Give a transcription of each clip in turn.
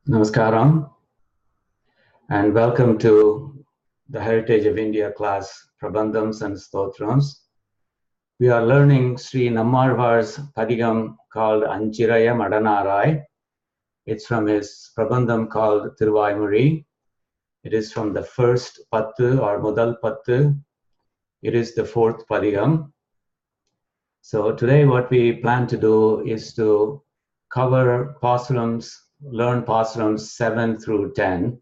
Namaskaram and welcome to the Heritage of India class, Prabandhams and Stotrams. We are learning Sri nammAzhvAr's padigam called anchiraiya madanArAi. It's from his Prabandham called tiruvAimozhi. It is from the first pattu or mudal pattu. It is the fourth padigam. So today what we plan to do is to cover pAsurams, learn pAsurams 7 through 10.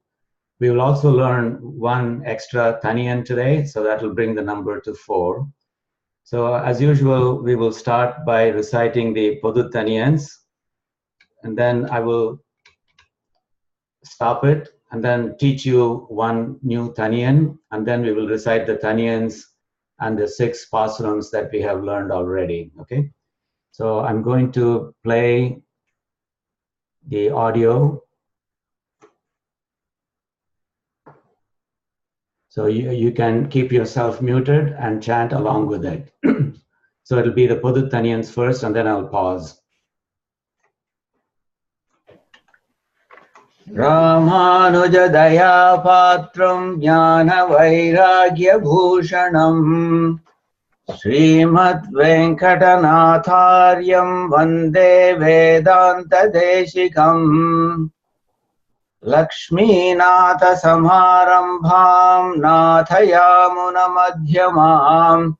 We will also learn one extra taniyan today, so that will bring the number to 4. So as usual, we will start by reciting the Podu taniyans, and then I will stop it and then teach you one new taniyan, and then we will recite the taniyans and the 6 pAsurams that we have learned already. Okay, so I'm going to play the audio. So you can keep yourself muted and chant along with it. So it'll be the Podu taniyans first, and then I'll pause. Ramanuja daya patram jnana vairagya bhushanam Srimad Venkatanatharyam vande Vedanta deshikam Lakshmi Natha Samarambham Nathayamuna Madhyamam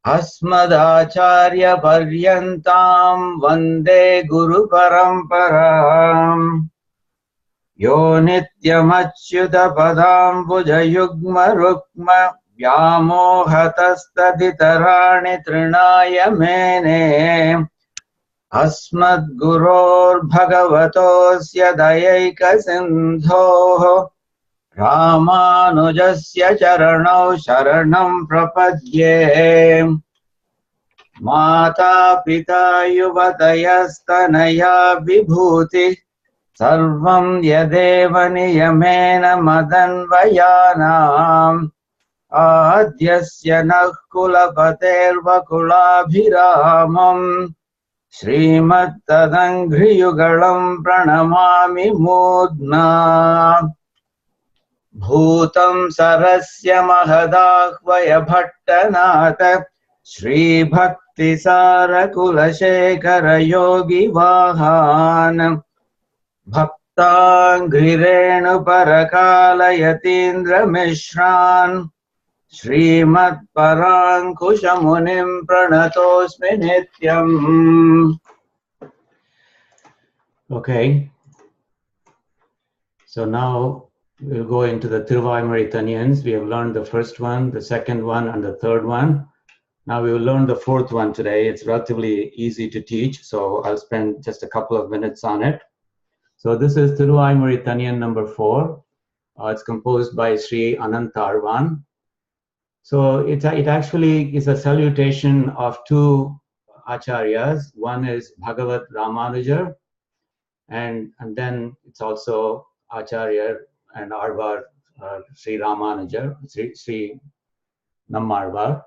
Asmadacharya Paryantam vande Guru Paramparam Yo Nityamachyuta Padambuja Yugma Rukma Vyamohatastaditarani Trinaya Mene Asmad Guror Bhagavatosya Dayaika Sindho Ramanujasya Charanau Sharanam Prapadye Mata Pita Yuvatayasthanaya Vibhuti Sarvam Yadeva Niyamena madanArAi Adyasya Nakula Paterva Kulabhiramam Srimad Tadanghriyugalam Pranamami Mudna Bhutam Sarasya Mahadahvaya Bhattanata Sri Bhakti Sarakula Shekara Yogi Vahan Bhaktangrirenu Parakala Yatindra Mishran Srimad Parankusha Munim Pranatosmi Nityam. Okay. So now we'll go into the tiruvAimozhi taniyans. We have learned the first one, the second one, and the third one. Now we will learn the fourth one today. It's relatively easy to teach, so I'll spend just a couple of minutes on it. So this is tiruvAimozhi taniyan number 4. It's composed by Sri Anantarvan. So it actually is a salutation of 2 acharyas. One is Bhagavat Ramanuja, and then it's also Acharya and Arvar, Sri Ramanuja, Sri nammAzhvAr.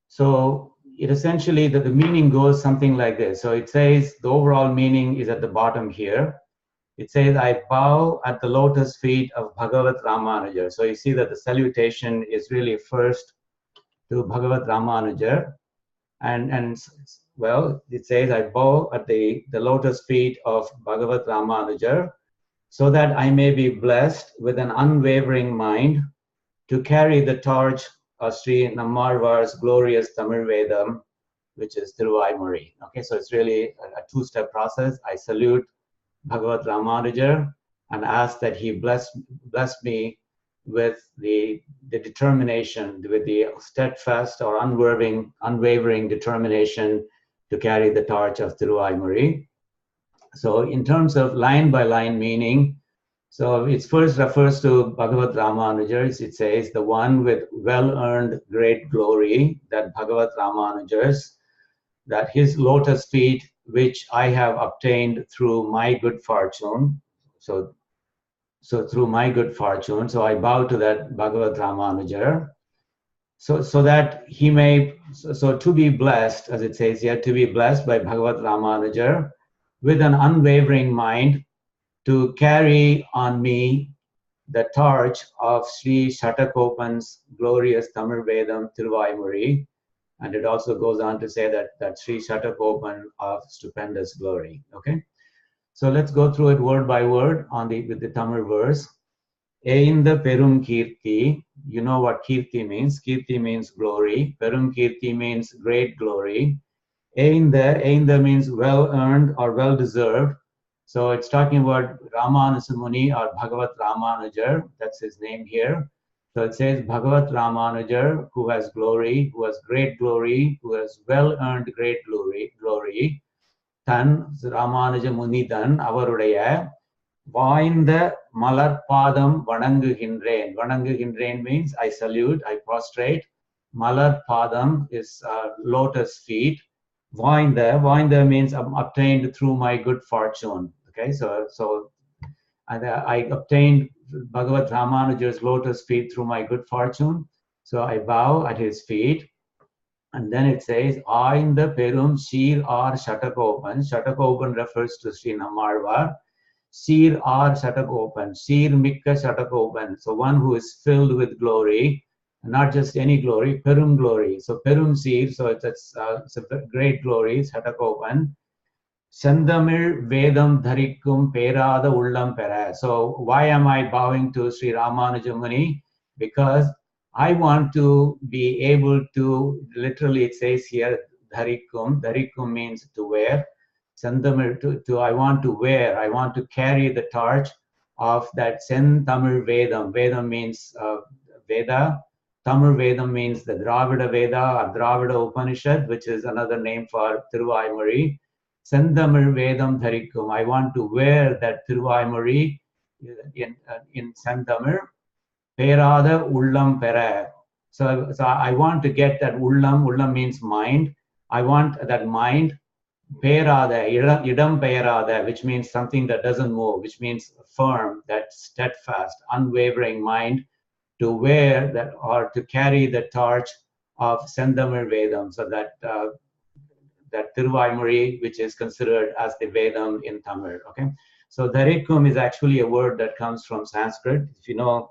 So it essentially, the meaning goes something like this. So it says, the overall meaning is at the bottom here. It says, I bow at the lotus feet of Bhagavat Ramanuja. So you see that the salutation is really first to Bhagavat Ramanuja. And well, it says, I bow at the lotus feet of Bhagavat Ramanuja so that I may be blessed with an unwavering mind to carry the torch of Sri nammAzhvAr's glorious Tamil Vedam, which is tiruvAimozhi. Okay, so it's really a 2-step process. I salute Bhagavat Ramanuja and ask that he bless me with the determination, with the steadfast or unwavering determination to carry the torch of tiruvAimozhi. So in terms of line by line meaning, so it first refers to Bhagavat Ramanuja. It says the one with well-earned great glory, that Bhagavat Ramanuja's, that his lotus feet, which I have obtained through my good fortune. So through my good fortune, so I bow to that Bhagavat Ramanuja. So that he may, so to be blessed, as it says here, to be blessed by Bhagavat Ramanuja with an unwavering mind to carry on me the torch of Sri Shatakopan's glorious Tamil Vedam tiruvAimozhi. And it also goes on to say that Sri Shatakopan of stupendous glory. Okay, so let's go through it word by word with the Tamil verse. Einda Perum Kirti. You know what Kirti means. Kirti means glory. Perum Kirti means great glory. Einda means well earned or well deserved. So it's talking about Ramanuja Muni or Bhagavat Ramanujar. That's his name here. So it says Bhagavat Ramanujar, who has glory, who has great glory, who has well earned great glory. Tan Ramanuja Muni Tan Avarudaya. Vainda Malarpadam Vananguhindren. Vananguhindren means I salute, I prostrate. Malarpadam is lotus feet. Vainda means obtained through my good fortune. Okay, so I obtained Bhagavat Ramanuja's lotus feet through my good fortune. So I bow at his feet. And then it says, Ainda Perum Shir Ar Shatakopan. Shatakopan refers to Sri nammAzhvAr. Shir Ar Shatakopan. Shir Mikka Shatakopan. So one who is filled with glory, not just any glory, Perum glory. So Perum Shir, so it's a great glory, Shatakopan. Sandamil Vedam Dharikkum Perada Ullam Pera. So why am I bowing to Sri Ramanuja Muni? Because I want to be able to, literally it says here, Dharikkum. Dharikkum means to wear. Sandamil, I want to wear, I want to carry the torch of that Sen Tamil Vedam. Vedam means Veda. Tamil Vedam means the Dravida Veda or Dravida Upanishad, which is another name for tiruvAimozhi. Sendamil Vedam Dharikkum. I want to wear that tiruvAimozhi in Sendamil. Perada Ullam Pera. So I want to get that Ullam. Ullam means mind. I want that mind. Perada, idam perada, which means something that doesn't move, which means firm, that steadfast, unwavering mind, to wear that or to carry the torch of Sendamil Vedam. So that tiruvAimozhi, which is considered as the Vedam in Tamil. Okay, so Dharikkum is actually a word that comes from Sanskrit. If you know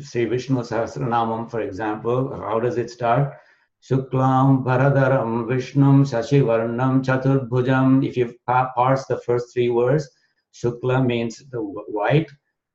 Sri Vishnu Sahasranamam, for example, how does it start? Shuklam Bharadaram Vishnum Shashivarnam Chaturbhujam. If you parse the first three words, Shukla means the white.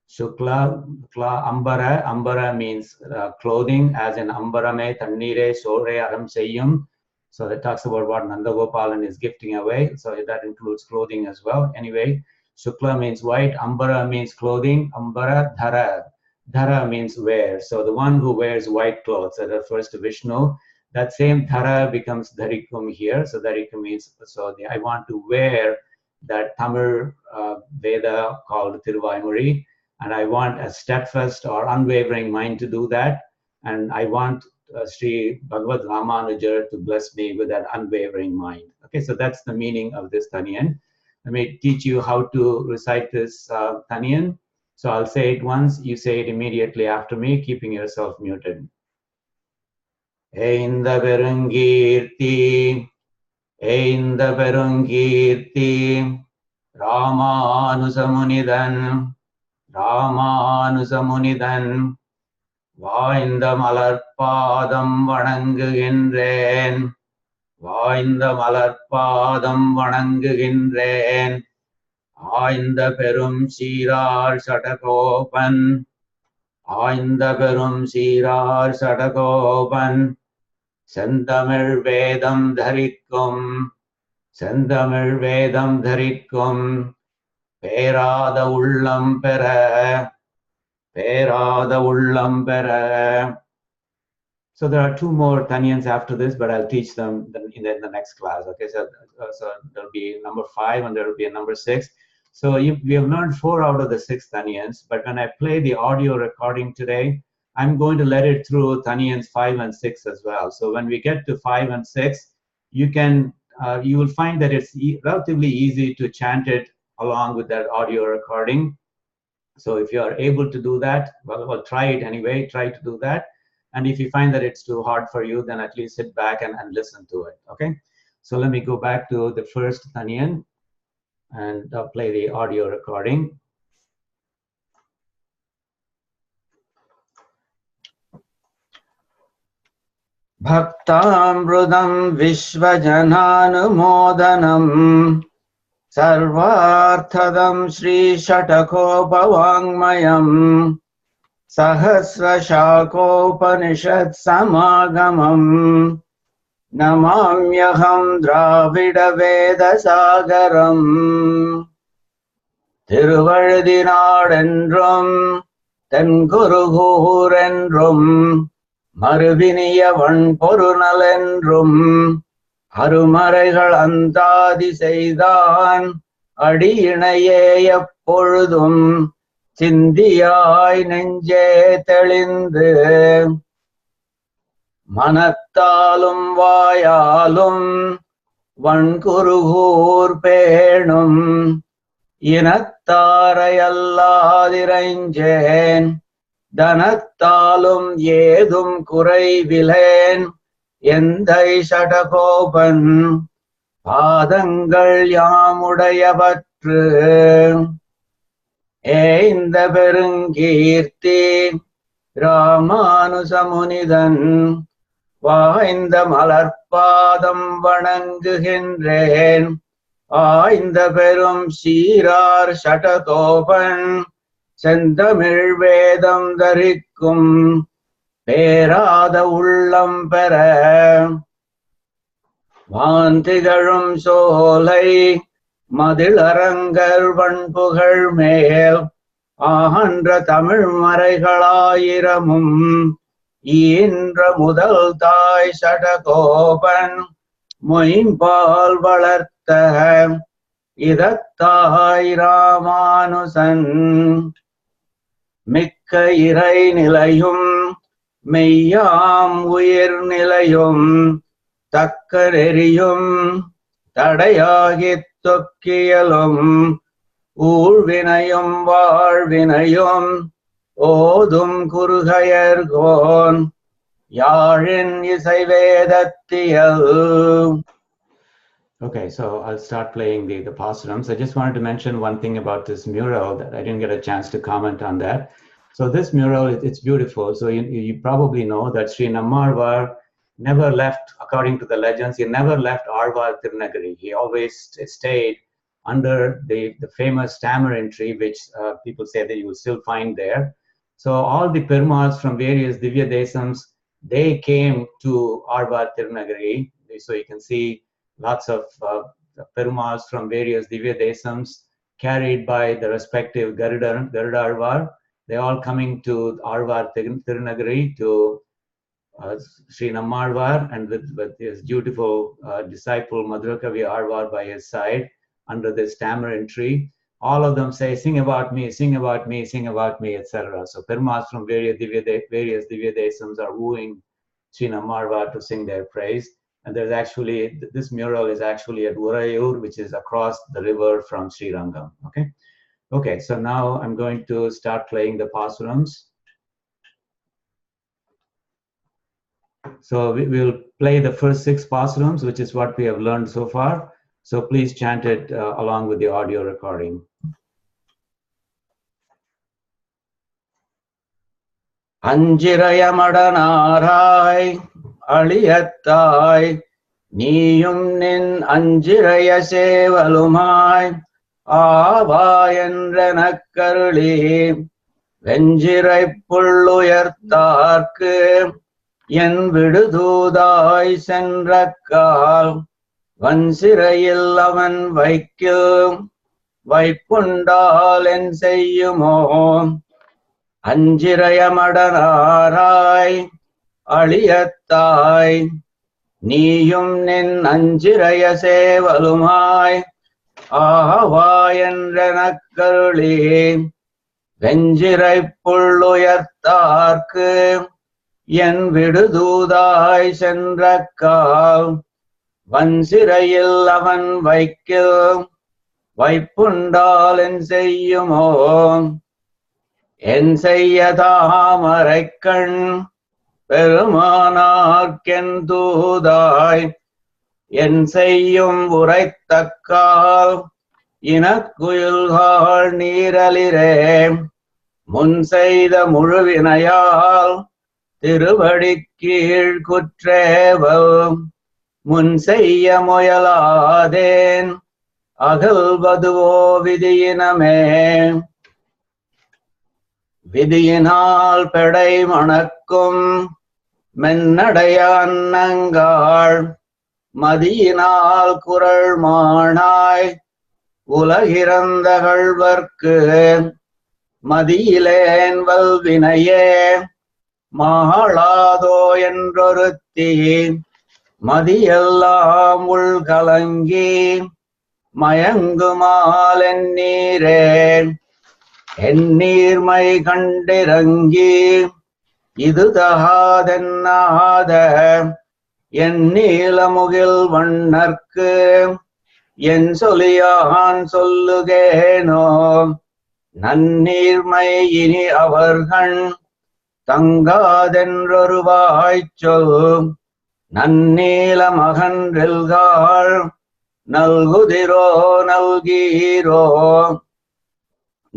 Shukla, Ambara. Ambara means clothing, as in Ambarame Tannire Sore Aram Seyyum. So that talks about what Nanda Gopalan is gifting away. So that includes clothing as well. Anyway, Shukla means white. Ambara means clothing. Ambara Dhara. Dhara means wear. So the one who wears white clothes, that refers to Vishnu. That same Dhara becomes Dharikkum here. So Dharikkum means, I want to wear that Tamil Veda called tiruvAimozhi. And I want a steadfast or unwavering mind to do that. And I want Sri Bhagavat Ramanuja to bless me with that unwavering mind. Okay, so that's the meaning of this Taniyan. Let me teach you how to recite this Taniyan. So I'll say it once, you say it immediately after me, keeping yourself muted. Einda Perungirti, Einda Perungirti, Ramanuja Munidan, Ramanuja Munidan, Vainda Malarpadam Vananguhindren, Vainda Malarpadam Vananguhindren, Ainda Perum Shirar Shatakopan, Ainda Perum Shirar Shatakopan, Sendamil Vedam Dharikkum, Sendamil Vedam Dharikkum, Perada Ullam Pera, Perada Ullam Pera. So there are two more Taniyans after this, but I'll teach them in the next class. Okay, so there'll be number 5 and there will be a number 6. So we have learned 4 out of the 6 Taniyans, but when I play the audio recording today, I'm going to let it through Taniyans 5 and 6 as well. So when we get to 5 and 6, you will find that it's relatively easy to chant it along with that audio recording. So if you are able to do that, well, try it anyway. Try to do that. And if you find that it's too hard for you, then at least sit back and listen to it. Okay. So let me go back to the first Taniyan. and play the audio recording. Bhaktamrudam Vishwajananumodhanam Sarvarthadam Sri Shatakopavangmayam Sahasrashakopanishad Samagamam Namamyaham Dravida Veda Sagaram Tiruvazhinadendrum Tenguruhurendrum Maruviniyavon Porunalendrum Arumareigal Andadi Seidan Adiyinaye Eppoludum Sindiyai Nenge Telinde Manathalum Vayalum Vankuruhur Penum Inattharayalladiranjen Danathalum Yedum Kuraivilen Endai Shatakopan Padangal Yamudayapatru Einda Perungirti Ramanusamunidan Vainda Malarpadam Vananguகின்றேன் ஆய்ந்த பெரும் சீரார் சடகோபன் செந்தமிழ் வேதம் தரிக்கும் பேராத உள்ளம் பெற வாந்திகழும் சோலை மதிளரங்கர் வண்புகழ் மேல் ஆன்ற தமிழ் மறைகளாயிரமும் ஈன்ற முதல் தாய் சடகோபன் மொயம்பால் வளர்த்த இதத்தாய் ராமானுசன் மிக்க இறை நிலையும் மெய்யாம் உயிர் நிலையும் தக்க நெறியும் தடையாகித் தொக்கியலும் ஊழ்வினையும் வாழ்வினையும் ஓதும் குருகையர்கோன் யாழின் இசைவேதத்தியல். Okay, so I'll start playing the pAsurams. I just wanted to mention one thing about this mural that I didn't get a chance to comment on that. So this mural, it's beautiful. So you probably know that Sri nammAzhvAr never left, according to the legends, he never left Arvar Tirunagari. He always stayed under the famous tamarind tree, which people say that you will still find there. So all the Perumals from various Divya Desams, they came to Arvar Tirunagari. So you can see lots of Perumals from various Divya Desams carried by the respective Garuda Arvar. They're all coming to Arvar Tirunagari to Sri nammAzhvAr, and with his beautiful disciple Madhurakavi Arvar by his side under this tamarind tree. All of them say, sing about me, sing about me, sing about me, etc. So Perumals from various Divya Desams are wooing Sri nammAzhvAr to sing their praise. And there's actually, this mural is actually at Urayur, which is across the river from Sri Rangam. Okay, so now I'm going to start playing the pAsurams. So we will play the first 6 pAsurams, which is what we have learned so far. So please chant it along with the audio recording. Anchiraiya madanArAi Aliyattai Niyum nin anchiraiya sevalumai ஆவாயென்றனக்கருளி வெஞ்சிரைப் புள்ளுயர்த்தார்க்கு என் விடுதூதாய் சென்றக்கால் வன்சிறையில் அவன் வைப்புண்டால் என் செய்யுமோ அஞ்சிரைய மடனாராய் அழியத்தாய் நீயும் நின் அஞ்சிரைய சேவலுமாய் ஆவாயென்றனக்கருளி வெஞ்சிரைப் புள்ளுயர்த்தார்க்கு என் விடுதூதாய் சென்றக்கால் வன்சிறையில் அவன் வைப்புண்டால் என் செய்யுமோ என் செய்ய தாமரைக்கண் பெருமானார்க்கென் தூதாய் என் செய்யும் உரைத்தக்கால் இனக்குயில்காள் நீரலிரே முன் செய்த முழுவினையால் திருவடிக்கீழ் குற்றேவல் முன் செய்ய முயலாதேன் அகல்வதுவோ விதியினமே. விதியினால் பெடை மணக்கும் மென்னடைய அன்னங்காள் மதியினால் குரல் மானாய் உலகிறந்த கள்வர்க்கு மதியிலேன் வல்வினையே மாளாதோ என்றொருத்தி மதியெல்லாம் உள்கலங்கி மயங்குமால் எண்ணீரே எண்ணீர்மை கண்டிறங்கி இது தகாதென்னாத எண்ணீலமுகில் வண்ணர்க்கு என் சொலியான் சொல்லுகேனோ நன்னீர்மை இனி அவர்கண் தங்காதென்றொரு வாய்ச்சொல் நன்னீல மகன்றில்காள் நல்குதிரோ நல்கீரோ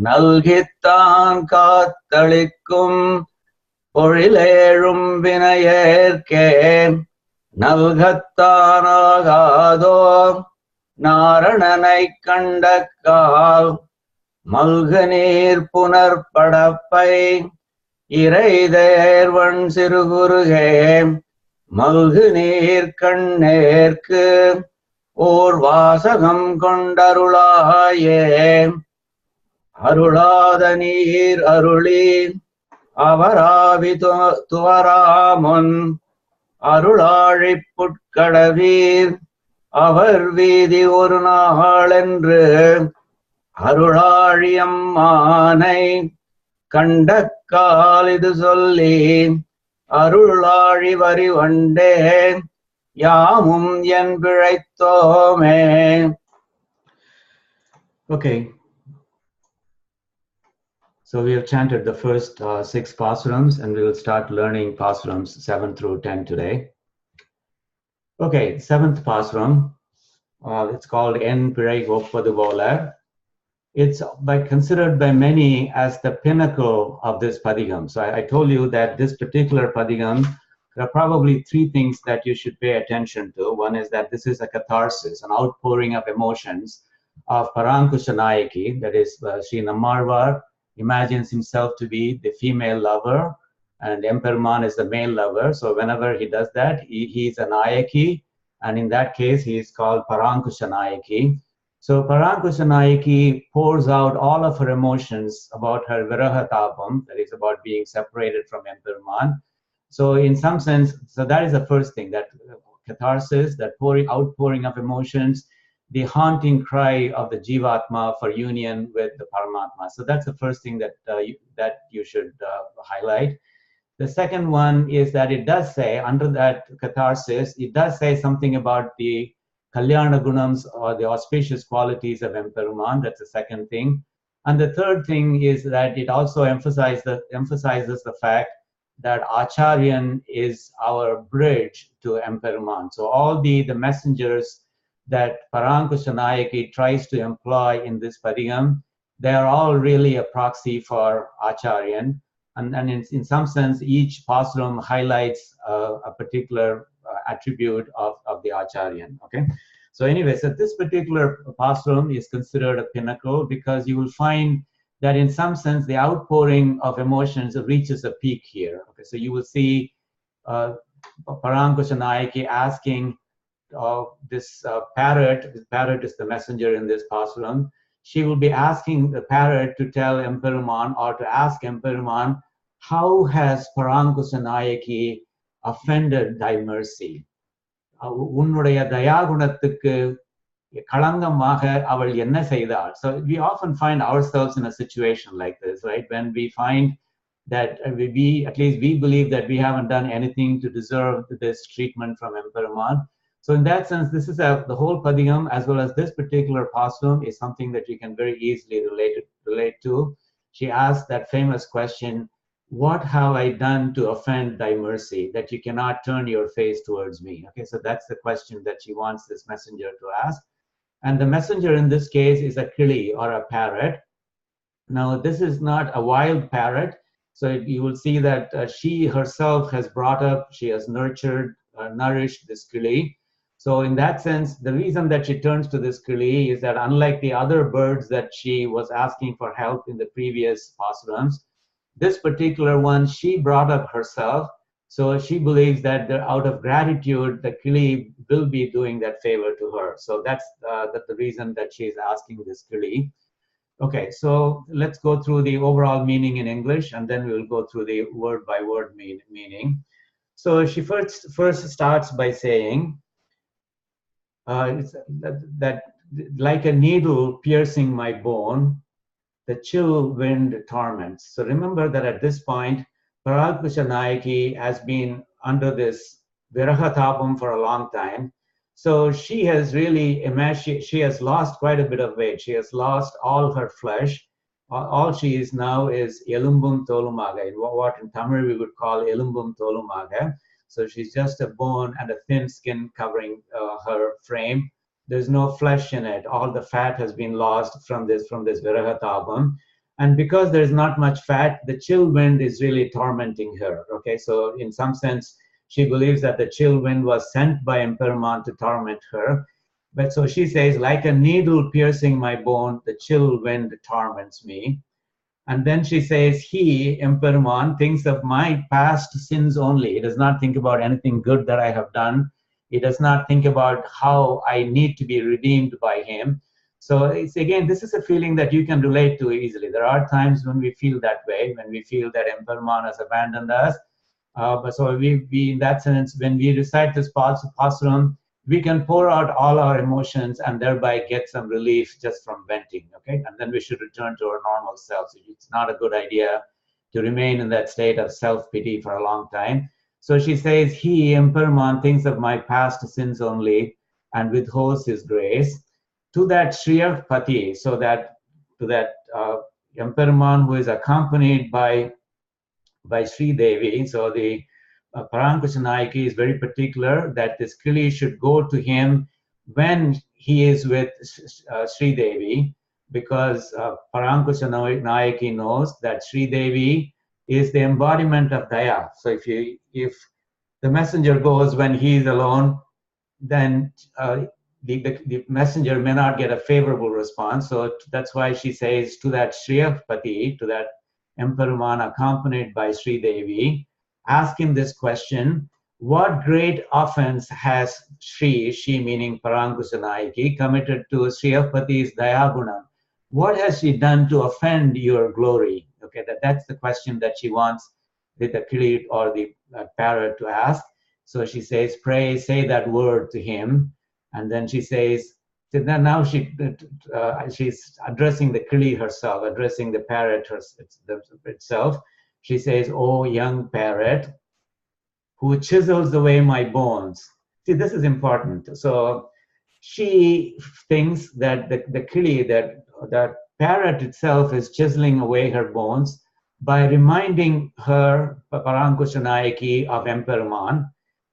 நல்கித்தான் காத்தளிக்கும் பொழிலேழும் வினையேற்கே நல்கத்தானாகாதோ நாரணனை கண்டக்கால் மல்கு நீர் புனர்படப்பை இறைதேர்வன் சிறுகுருகே மல்கு நீர் கண்ணேற்கு ஓர் வாசகம் கொண்டருளாயே அருளாத நீர் அருளி அவராவி துவராமுன் அருளாழி புட்கடவீர் அவர் வீதி ஒரு நாளென்று அருளாழியம்மானை கண்டக்கால் இது சொல்லி அருளாழி வரி வண்டே யாமும் என் பிழைத்தோமே. Okay, so we have chanted the first 6 pAsurams and we will start learning pAsurams 7 through 10 today. Okay, 7th pAsuram, it's called En Pirai Goppadu Vola. It's considered by many as the pinnacle of this padigam. So I told you that this particular padigam, there are probably 3 things that you should pay attention to. One is that this is a catharsis, an outpouring of emotions of Parankushanayaki, that is Sri nammAzhvAr imagines himself to be the female lover and Emperman is the male lover. So whenever he does that, he's a Nayaki, and in that case, he is called Parankushanayaki. So Parankushanayaki pours out all of her emotions about her virahatapam, that is about being separated from Emperman. So in some sense, so that is the first thing, that catharsis, that outpouring of emotions, the haunting cry of the Jivatma for union with the Paramatma. So that's the first thing that you should highlight. The second one is that it does say, under that catharsis, it does say something about the Kalyana Gunams or the auspicious qualities of Emperuman. That's the second thing. And the third thing is that it also emphasizes the fact that Acharyan is our bridge to Emperuman. So all the messengers that Parankushanayaki tries to employ in this padigam, they are all really a proxy for Acharyan. And in some sense, each pasuram highlights a particular attribute of the Acharyan. Okay. So anyway, so this particular pasuram is considered a pinnacle because you will find that in some sense, the outpouring of emotions reaches a peak here. Okay. So you will see Parankushanayaki asking this parrot is the messenger in this pasuram. She will be asking the parrot to tell Emperuman or to ask Emperuman, how has Parankushanayaki offended thy mercy? உன்னுடைய தயாகுணத்துக்கு களங்கமாக அவள் என்ன செய்தாள்? So we often find ourselves in a situation like this, right? When we find that at least we believe that we haven't done anything to deserve this treatment from Emperuman. So in that sense, this is the whole padigam as well as this particular pasuram is something that you can very easily relate to. She asked that famous question, what have I done to offend thy mercy that you cannot turn your face towards me? Okay, so that's the question that she wants this messenger to ask. And the messenger in this case is a kili or a parrot. Now, this is not a wild parrot. So you will see that she herself has brought up, she has nurtured, nourished this kili. So in that sense, the reason that she turns to this kili is that unlike the other birds that she was asking for help in the previous pAsurams, this particular one, she brought up herself. So she believes that out of gratitude, the kili will be doing that favor to her. So that's the reason that she is asking this kili. Okay, so let's go through the overall meaning in English, and then we'll go through the word by word meaning. So she first starts by saying that like a needle piercing my bone, the chill wind torments. So remember that at this point, Parakusha Nayaki has been under this Virahatapam for a long time. So she has really she has lost quite a bit of weight. She has lost all her flesh. All she is now is elumbum tolumaga, what in Tamil we would call elumbum tolumaga. So she's just a bone and a thin skin covering her frame. There's no flesh in it. All the fat has been lost from this Virahatapam. And because there's not much fat, the chill wind is really tormenting her. Okay, so in some sense, she believes that the chill wind was sent by Emperman to torment her. But so she says, like a needle piercing my bone, the chill wind torments me. And then she says, he, Emperman, thinks of my past sins only. He does not think about anything good that I have done. He does not think about how I need to be redeemed by him. So it's, again, this is a feeling that you can relate to easily. There are times when we feel that way, when we feel that Emperman has abandoned us. But so we, in that sense, when we recite this pAsuram, we can pour out all our emotions and thereby get some relief just from venting, okay? And then we should return to our normal selves. It's not a good idea to remain in that state of self-pity for a long time. So she says, he, Emperman, thinks of my past sins only and withholds his grace. To that Shriyapati, so that to that Emperman who is accompanied by Sri Devi. So the Parankusha Nayaki is very particular that this kili should go to him when he is with Sri Devi, because Parankusha Nayaki knows that Sri Devi is the embodiment of Daya. So if the messenger goes when he is alone, then the messenger may not get a favorable response. So that's why she says to that Shriyapati, to that Emperman accompanied by Sri Devi, ask him this question: what great offense has she meaning Parankusha Nayaki, committed to Shriyapati's Dayagunam? What has she done to offend your glory? Okay, that's the question that she wants the kili or the parrot to ask. So she says, pray, say that word to him. And then she says, now she's addressing the kili herself, addressing the parrot itself. She says, oh, young parrot, who chisels away my bones. See, this is important. So she thinks that the kili, that parrot itself is chiseling away her bones by reminding her, Parankusha Nayaki, of Emperman.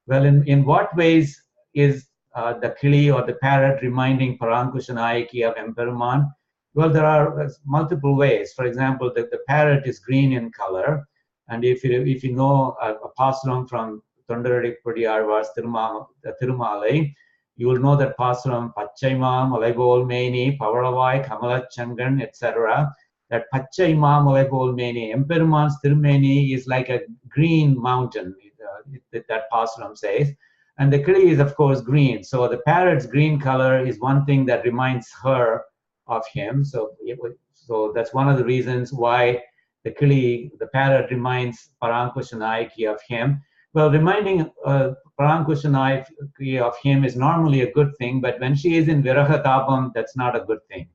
Well, in what ways is the kili or the parrot reminding Parankusha Nayaki of Emperman? Well, there are multiple ways. For example, the parrot is green in color. And if you know a pAsuram from Thondaradi Pudiyarvar's Tirumalai, you will know that pAsuram, Pachai Malaibol Meni, Pavalavai, Kamalachangan, etc. That Pachai Malaibol Meni, Emperman's Tirumeni is like a green mountain, that pAsuram says. And the kili is, of course, green. So the parrot's green color is one thing that reminds her of him. So that's one of the reasons why the kili, the parrot, reminds Parankusha Nayaki of him. Well, reminding Parankusha Nayaki of him is normally a good thing, but when she is in Virahatapam, that's not a good thing.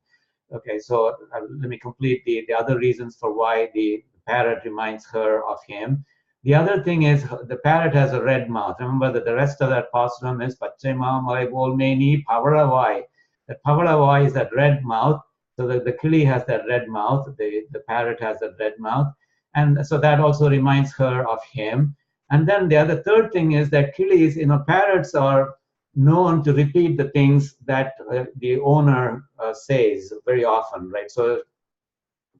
Okay, so let me complete the other reasons for why the parrot reminds her of him. The other thing is the parrot has a red mouth. Remember that the rest of that pAsuram is Pachema Malaibol Meni Pavalavai. That Pavalavai is that red mouth. So the kili has that red mouth, the parrot has that red mouth. And so that also reminds her of him. And then the third thing is that kilis, parrots are known to repeat the things that the owner says very often, right? So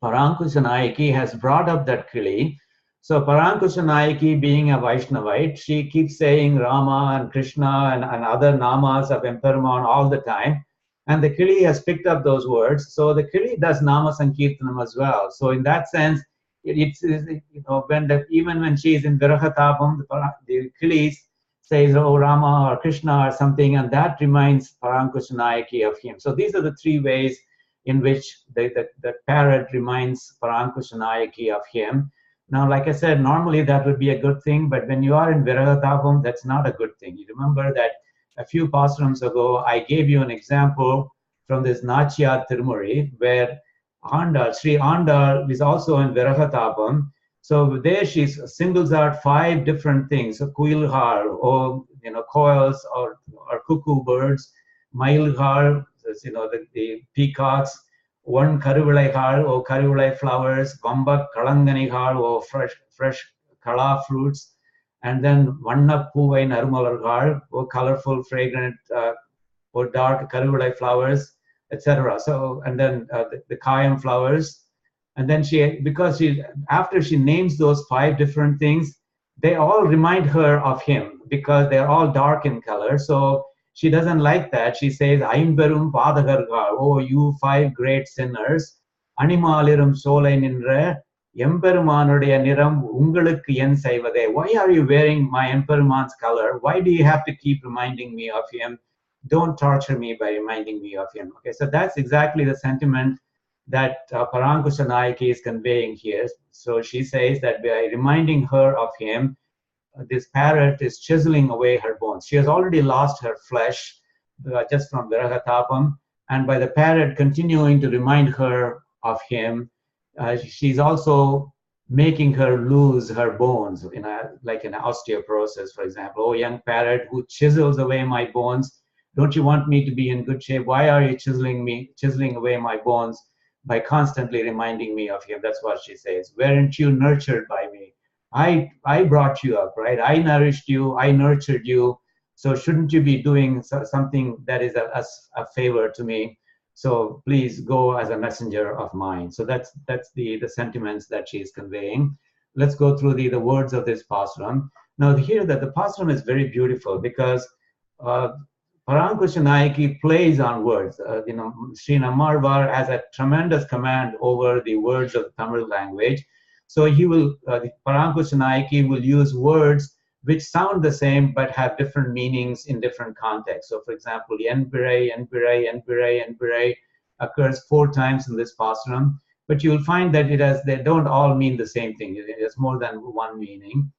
Parankusha Nayaki has brought up that Kili. So Parankusha Nayaki, being a Vaishnavite, she keeps saying Rama and Krishna and other namas of Emperuman all the time. And the Kili has picked up those words. So the Kili does Nama Sankirtanam as well. So in that sense, it's even when she is in Virahatapam, the Kili says, oh, Rama or Krishna or something, and that reminds Parankusha Nayaki of him. So these are the three ways in which the parrot reminds Parankusha Nayaki of him. Now, like I said, normally that would be a good thing, but when you are in Virahatapam, that's not a good thing. You remember that a few pAsurams ago, I gave you an example from this Nachiyar Tirumuri, where Andal, Sri Andal is also in Virahatapam. So there she singles out 5 different things: so kuilhar, or coils, or cuckoo birds, mailhar, the peacocks, one karivulai har, or karivulai flowers, vambak kalangani har, or fresh kala fruits, and then vanna puvai narumalar har, or colorful, fragrant, or dark karivulai flowers, etc. So, and then the kayam flowers. And then after she names those 5 different things, they all remind her of him because they're all dark in color. So she doesn't like that. She says, Aimberum Padagargar, oh, you 5 great sinners, Animalirum Solai Nindra, Emperumanuடைய நிறம் உங்களுக்கு என் செய்வதே. Why are you wearing my Emperuman's color? Why do you have to keep reminding me of him? Don't torture me by reminding me of him. Okay, so that's exactly the sentiment that Parankusha Nayaki is conveying here. So she says that by reminding her of him, this parrot is chiseling away her bones. She has already lost her flesh just from Virahatapam, and by the parrot continuing to remind her of him, she's also making her lose her bones, like an osteoporosis, for example. Oh, young parrot who chisels away my bones, don't you want me to be in good shape? Why are you chiseling away my bones by constantly reminding me of him? That's what she says. Weren't you nurtured by me? I brought you up, right? I nourished you, I nurtured you. So shouldn't you be doing something that is a favor to me? So please go as a messenger of mine. So that's the sentiments that she is conveying. Let's go through the words of this pasuram. Now here that the pasuram is very beautiful because Parankusha Nayaki plays on words. Sri nammAzhvAr has a tremendous command over the words of the Tamil language. So the Parankusha Nayaki will use words which sound the same but have different meanings in different contexts. So for example, Enpirai, Enpirai, Enpirai, Enpirai occurs 4 times in this pasuram, but you'll find that they don't all mean the same thing. It has more than one meaning.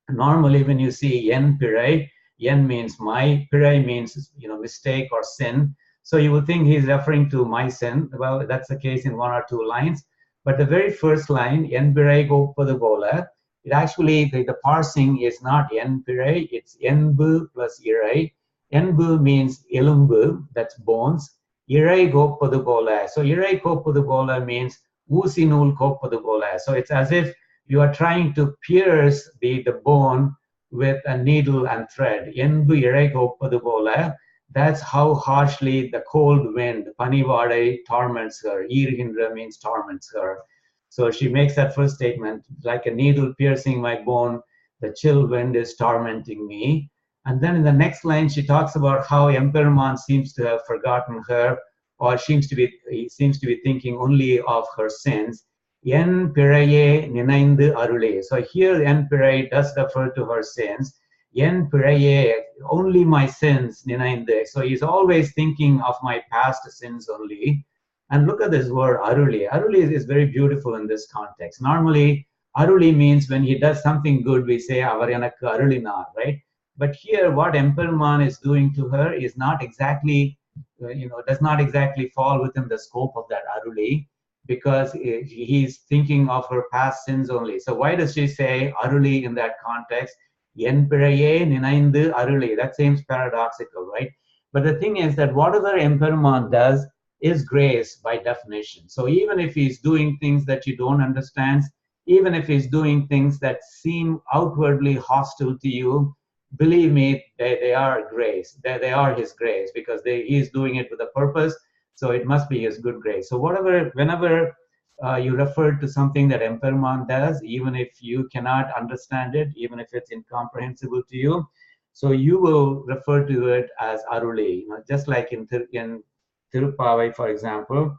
Normally when you see Enpirai, Yen means my, Pirai means mistake or sin. So you would think he's referring to my sin. Well, that's the case in 1 or 2 lines. But the very first line, Yen Pirai go Padagola, it actually, the parsing is not Yen Pirai, it's Enbu plus Irai. Enbu means elumbu, that's bones. Irai go Padagola. So Irai go Padagola means Usinul ko Padagola. So it's as if you are trying to pierce the bone with a needle and thread. Enbu Irai go Padagola. That's how harshly the cold wind, Panivadai, torments her. Irhindra means torments her. So she makes that first statement, like a needle piercing my bone, the chill wind is tormenting me. And then in the next line, she talks about how Emperuman seems to have forgotten her, or he seems to be thinking only of her sins. Yen Piraye Ninaindu Arule. So here Yen Piraye does refer to her sins. Yen Piraye, only my sins, Ninainde. So he's always thinking of my past sins only. And look at this word, Aruli. Aruli is very beautiful in this context. Normally, Aruli means when he does something good, we say, Avaryanaku Arulina, right? But here, what Emperuman is doing to her is not exactly, does not exactly fall within the scope of that Aruli, because he's thinking of her past sins only. So why does she say Aruli in that context? Yen Piraye Ninaindu Aruli. That seems paradoxical, right? But the thing is that whatever Emperuman does is grace by definition. So even if he's doing things that you don't understand, even if he's doing things that seem outwardly hostile to you, believe me, they are grace. They are his grace, because he is doing it with a purpose. So it must be his good grace. So whenever you refer to something that Emperman does, even if you cannot understand it, even if it's incomprehensible to you, so you will refer to it as Aruli. Just like in Tirupavai, for example,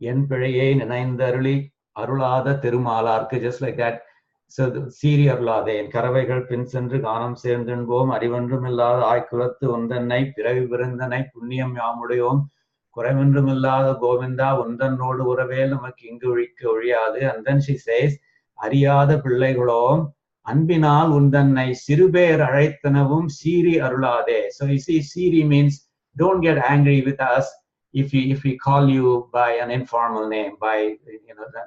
En Pizhaiye Ninaindaruli Arulada Tirumalarku, just like that. So the Siri Arulade, in Karavaigal Pinsendru Ganam Serndrenbom, Arivandrumilla, Aikulatu Undanai, Piravi Virandanai, Punyam Yamudayom, Koravandrumilla, Govinda, Undan Nodu Uravel, Makinguri Kuriade, and then she says, Ariada Pillagolom, Anbinal Undanai, Siruber Araitanavum, Siri Arulade. So you see, Siri means don't get angry with us if we call you by an informal name, by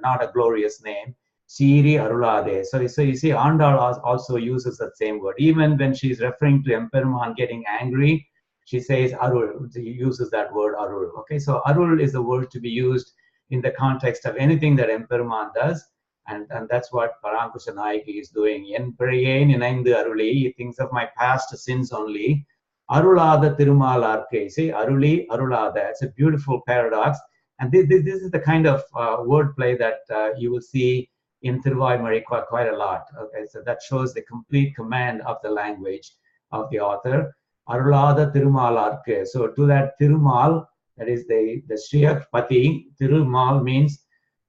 not a glorious name. Siri Arulade. So you see, Andal also uses that same word. Even when she's referring to Emperman getting angry, she says Arul. She uses that word Arul. Okay, so Arul is the word to be used in the context of anything that Emperman does, and that's what Parankusha Nayaki is doing. En Pizhaiye Ninaindu Aruli. He thinks of my past sins only. Arulada Tirumalarke. See, Aruli, Arulada. It's a beautiful paradox, and this is the kind of wordplay that you will see in tiruvAimozhi quite a lot. Okay, so that shows the complete command of the language of the author. Arulada Tirumalarke. So to that Tirumal, that is the Shriyaf Pati. Tirumal means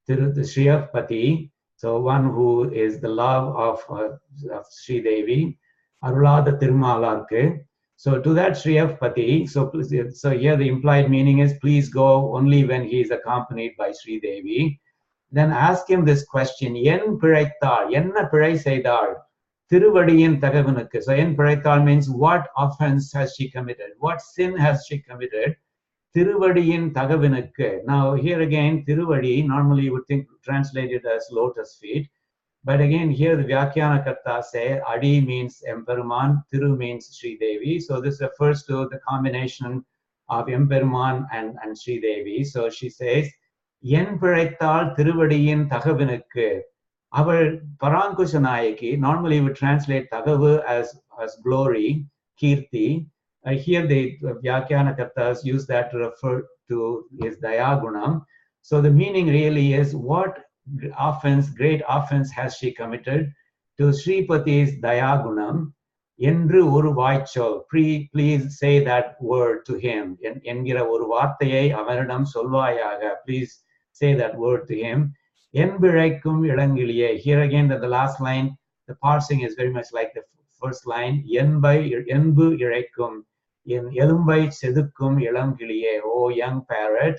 the Shriyaf Pati. So one who is the love of Sri Devi. Arulada Tirumalarke. So to that Shriyaf Pati. So here the implied meaning is please go only when he is accompanied by Sri Devi. Then ask him this question, En Pizhaittal, Enna Pizhai Seidal, Tiruvadiyin Thagavanukku. So En Pizhaittal means what offense has she committed? What sin has she committed? Tiruvadiyin Thagavanukku. Now here again, Tiruvadi, normally you would think translated as lotus feet. But again, here the Vyakhyaana Karta say, Adi means Emperuman, Tiru means Sri Devi. So this refers to the combination of Emperuman and Sri Devi. So she says, En Pizhaittal Tiruvadiyin Thagavanukku. Our Parankusha Nayaki normally would translate Thagavu as glory, Kirti. Here the Vyakhyaana Kartas use that to refer to his Dayagunam. So the meaning really is what offense, great offense has she committed to Sripati's Dayagunam? Endru oru vaaichol. Please say that word to him. Engira oru vaarthayai avaridam solvayaga. Please say that word to him. En Pizhaikkum ilangiliye. Here again, the last line, the parsing is very much like the first line. Enbu ilaikkum. En elumbai sedukkum ilangiliye. Oh, young parrot,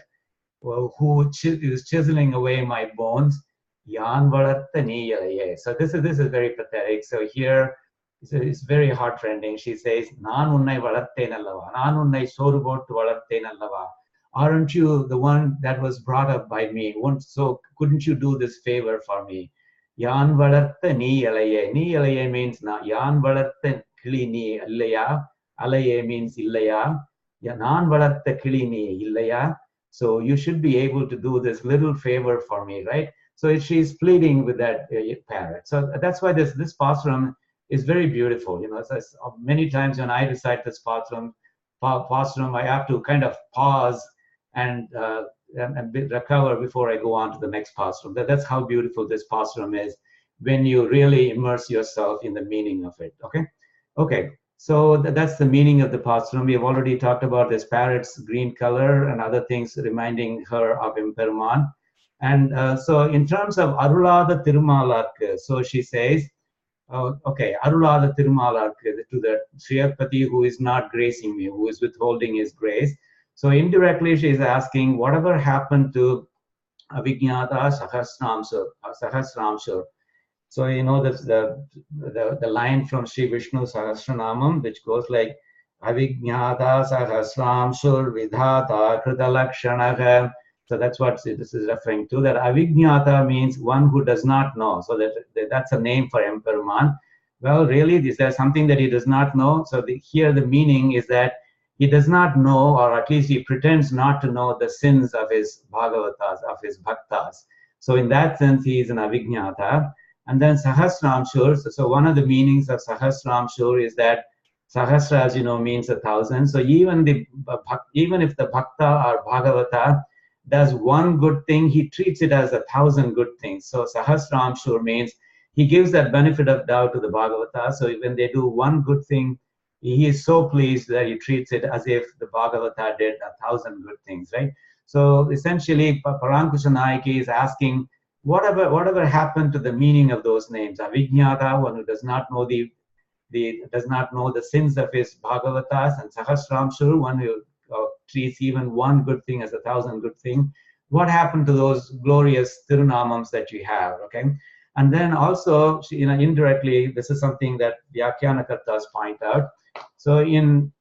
who is chiseling away my bones. Yan valartha neeyalaye. So this is very pathetic. So here it's very heartrending. She says, Naan unnai valarthen allava. Naan unnai soru pottu valarthen allava. Aren't you the one that was brought up by me? So couldn't you do this favor for me? Yan valartha neeyalaye. Neeyalaye means na. Yan valartha kili nee illaya. Alaye means illaya. Naan valartha kili nee illaya. So you should be able to do this little favor for me, right? So she's pleading with that parrot. So that's why this pasuram is very beautiful. Many times when I recite this pasuram, I have to kind of pause and recover before I go on to the next pasuram. That's how beautiful this pasuram is when you really immerse yourself in the meaning of it. Okay. So that's the meaning of the pasuram. We have already talked about this parrot's green color and other things reminding her of Emperuman. And so in terms of Arulada Tirumalarku, so she says, Arulada Tirumalarku, to the Sriyapati who is not gracing me, who is withholding his grace. So indirectly she is asking, whatever happened to Avijñāta Sahasramsur? So the line from Sri Vishnu Sahasranamam, which goes like Avijñāta Sahasramsur Vidhata Kritalakshanaha. So that's what this is referring to. That Avijñāta means one who does not know. So that's a name for Emperuman. Well, really, is there something that he does not know? So here the meaning is that he does not know, or at least he pretends not to know, the sins of his Bhagavatas, of his Bhaktas. So in that sense, he is an Avijñāta. And then Sahasramshur. So one of the meanings of Sahasramshur is that Sahasra, as you know, means 1,000. So even if the Bhakta or Bhagavata does one good thing, he treats it as 1,000 good things. So Sahasramshur means he gives that benefit of doubt to the Bhagavata. So when they do one good thing, he is so pleased that he treats it as if the Bhagavata did 1,000 good things, right? So essentially, Parankusha Nayaki is asking, whatever happened to the meaning of those names? Avijñāta, one who does not know the sins of his Bhagavatas, and Sahasramshur, one who treats even one good thing as 1,000 good things. What happened to those glorious Tirunamams that you have? Okay, and then also, indirectly, this is something that Vyakhyanakartas point out. So in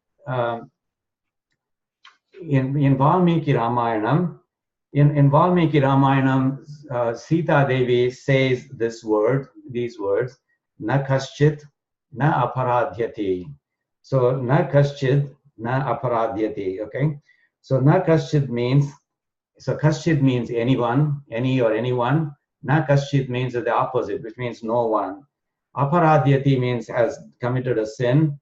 Valmiki Ramayanam, in Valmiki Ramayanam, Sita Devi says these words, na kaschit na aparadhyati. So na kaschit na aparadhyati. Okay, so na kaschit means, so kaschit means anyone, any or anyone. Na kaschit means the opposite, which means no one. Aparadhyati means has committed a sin,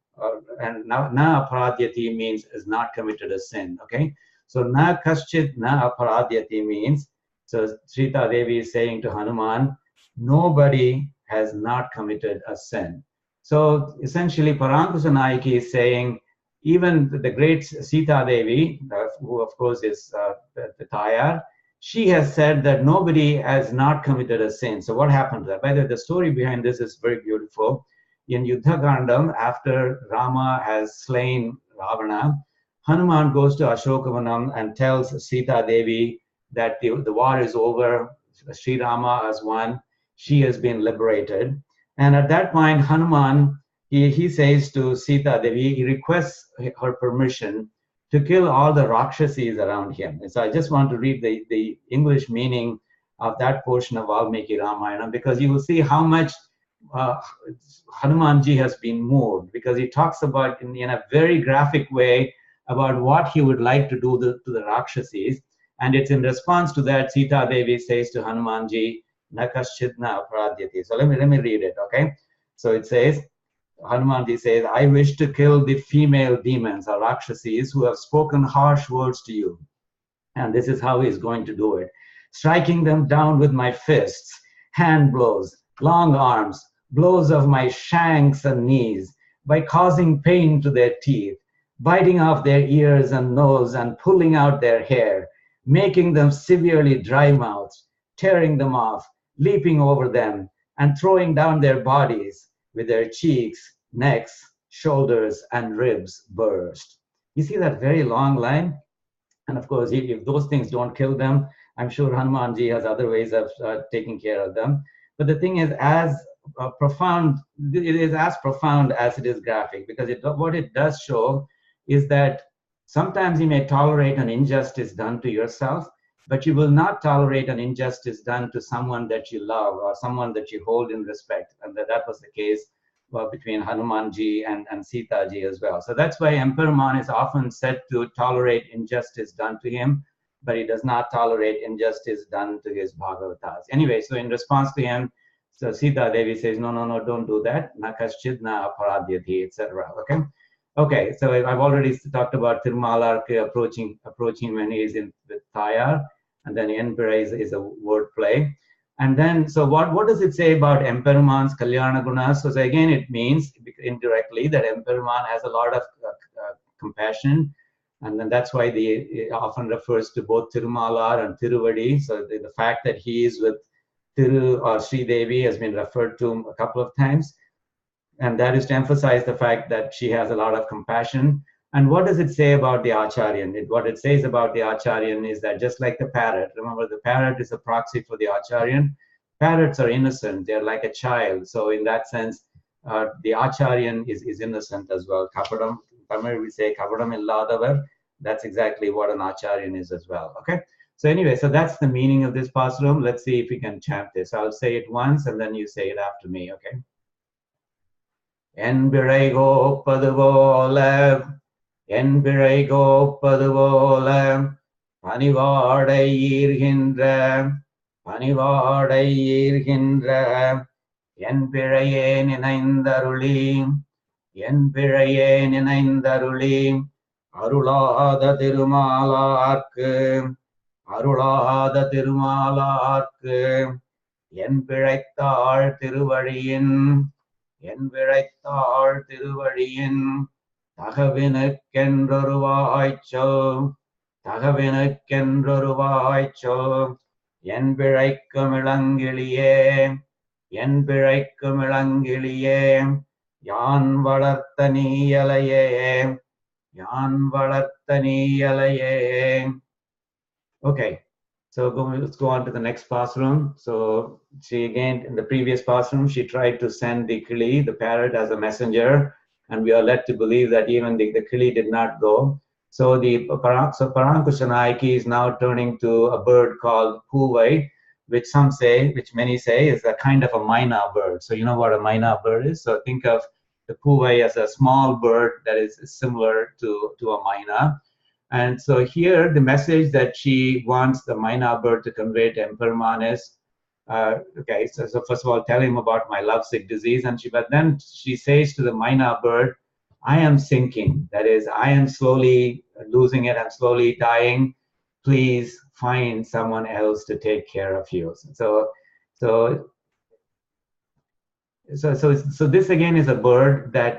and na aparadhyati means has not committed a sin. Okay, so na kaschit na aparadhyati means, so Sita Devi is saying to Hanuman, nobody has not committed a sin. So essentially, Parankusha Nayaki is saying, even the great Sita Devi, who of course is the Tayar, she has said that nobody has not committed a sin. So what happened to that? By the way, the story behind this is very beautiful. In Yuddhakandam, after Rama has slain Ravana, Hanuman goes to Ashokavanam and tells Sita Devi that the war is over, Sri Rama has won, she has been liberated. And at that point, Hanuman, he says to Sita Devi, he requests her permission to kill all the Rakshasis around him. And so I just want to read the English meaning of that portion of Valmiki Ramayana, because you will see how much Hanumanji has been moved, because he talks about in a very graphic way about what he would like to do to the Rakshasis. And it's in response to that, Sita Devi says to Hanumanji, na kaschit na aparadhyati. So let me read it, okay? So it says, Hanumanji says, I wish to kill the female demons or Rakshasis who have spoken harsh words to you. And this is how he's going to do it. Striking them down with my fists, hand blows, long arms, blows of my shanks and knees, by causing pain to their teeth, biting off their ears and nose and pulling out their hair, making them severely dry mouthed, tearing them off, leaping over them, and throwing down their bodies with their cheeks, necks, shoulders, and ribs burst. You see that very long line? And of course, if those things don't kill them, I'm sure Hanumanji has other ways of taking care of them. But the thing is, as profound as it is graphic, because what it does show is that sometimes you may tolerate an injustice done to yourself, but you will not tolerate an injustice done to someone that you love or someone that you hold in respect. And that was the case between Hanumanji and Sita ji as well. So that's why Emperor is often said to tolerate injustice done to him, but he does not tolerate injustice done to his Bhagavatas. Anyway, so in response to him, so Sita Devi says, no, don't do that. Na kaschit na aparadhyati, etc. Okay? Okay, so I've already talked about Tirumala approaching when he is with Tayar, and then Enpira is a word play. And then, so what does it say about Emperuman's Kalyana Gunas? So again, it means indirectly that Emperuman has a lot of compassion, and then that's why it often refers to both Tirumala and Tiruvadi. So the fact that he is with Tiru or Sri Devi has been referred to a couple of times. And that is to emphasize the fact that she has a lot of compassion. And what does it say about the Acharyan? What it says about the Acharyan is that just like the parrot, remember the parrot is a proxy for the Acharyan. Parrots are innocent, they're like a child. So in that sense, the Acharyan is innocent as well. Kapadam, Tamil we say Kapadam illadavar. That's exactly what an Acharyan is as well. Okay. So anyway, so that's the meaning of this pasuram. Let's see if we can chant this. I'll say it once and then you say it after me, okay? En birego paduvole, en birego paduvole, panivadai irgindra, என் பிழையே நினைந்தருளி என் பிழையே நினைந்தருளி அருளாத திருமாலார்க்கு அருளாத திருமாலார்க்கு என் பிழைத்தாள் திருவழியின் என் பிழைத்தாள் திருவழியின் தகவினுக்கென்றொருவாய்ச்சோ தகவினுக்கென்றொருவாய்ச்சோ என் பிழைக்கும் இளங்கிளியே என் பிழைக்கும் இளங்கிளியே யான் வளர்த்த நீயலையே யான் வளர்த்த நீயலையே. Okay, so let's go on to the next pasuram. So she again, in the previous pasuram, she tried to send the kili, the parrot, as a messenger, and we are led to believe that even the kili did not go. So Parankushanayaki is now turning to a bird called puvai, which many say is a kind of a myna bird. So you know what a myna bird is? So think of the puvai as a small bird that is similar to a myna. And so here the message that she wants the myna bird to convey to Emperman is, okay, so first of all, tell him about my lovesick disease. But then she says to the myna bird, I am sinking. That is, I am slowly losing it. I'm slowly dying. Please find someone else to take care of you. So this again is a bird that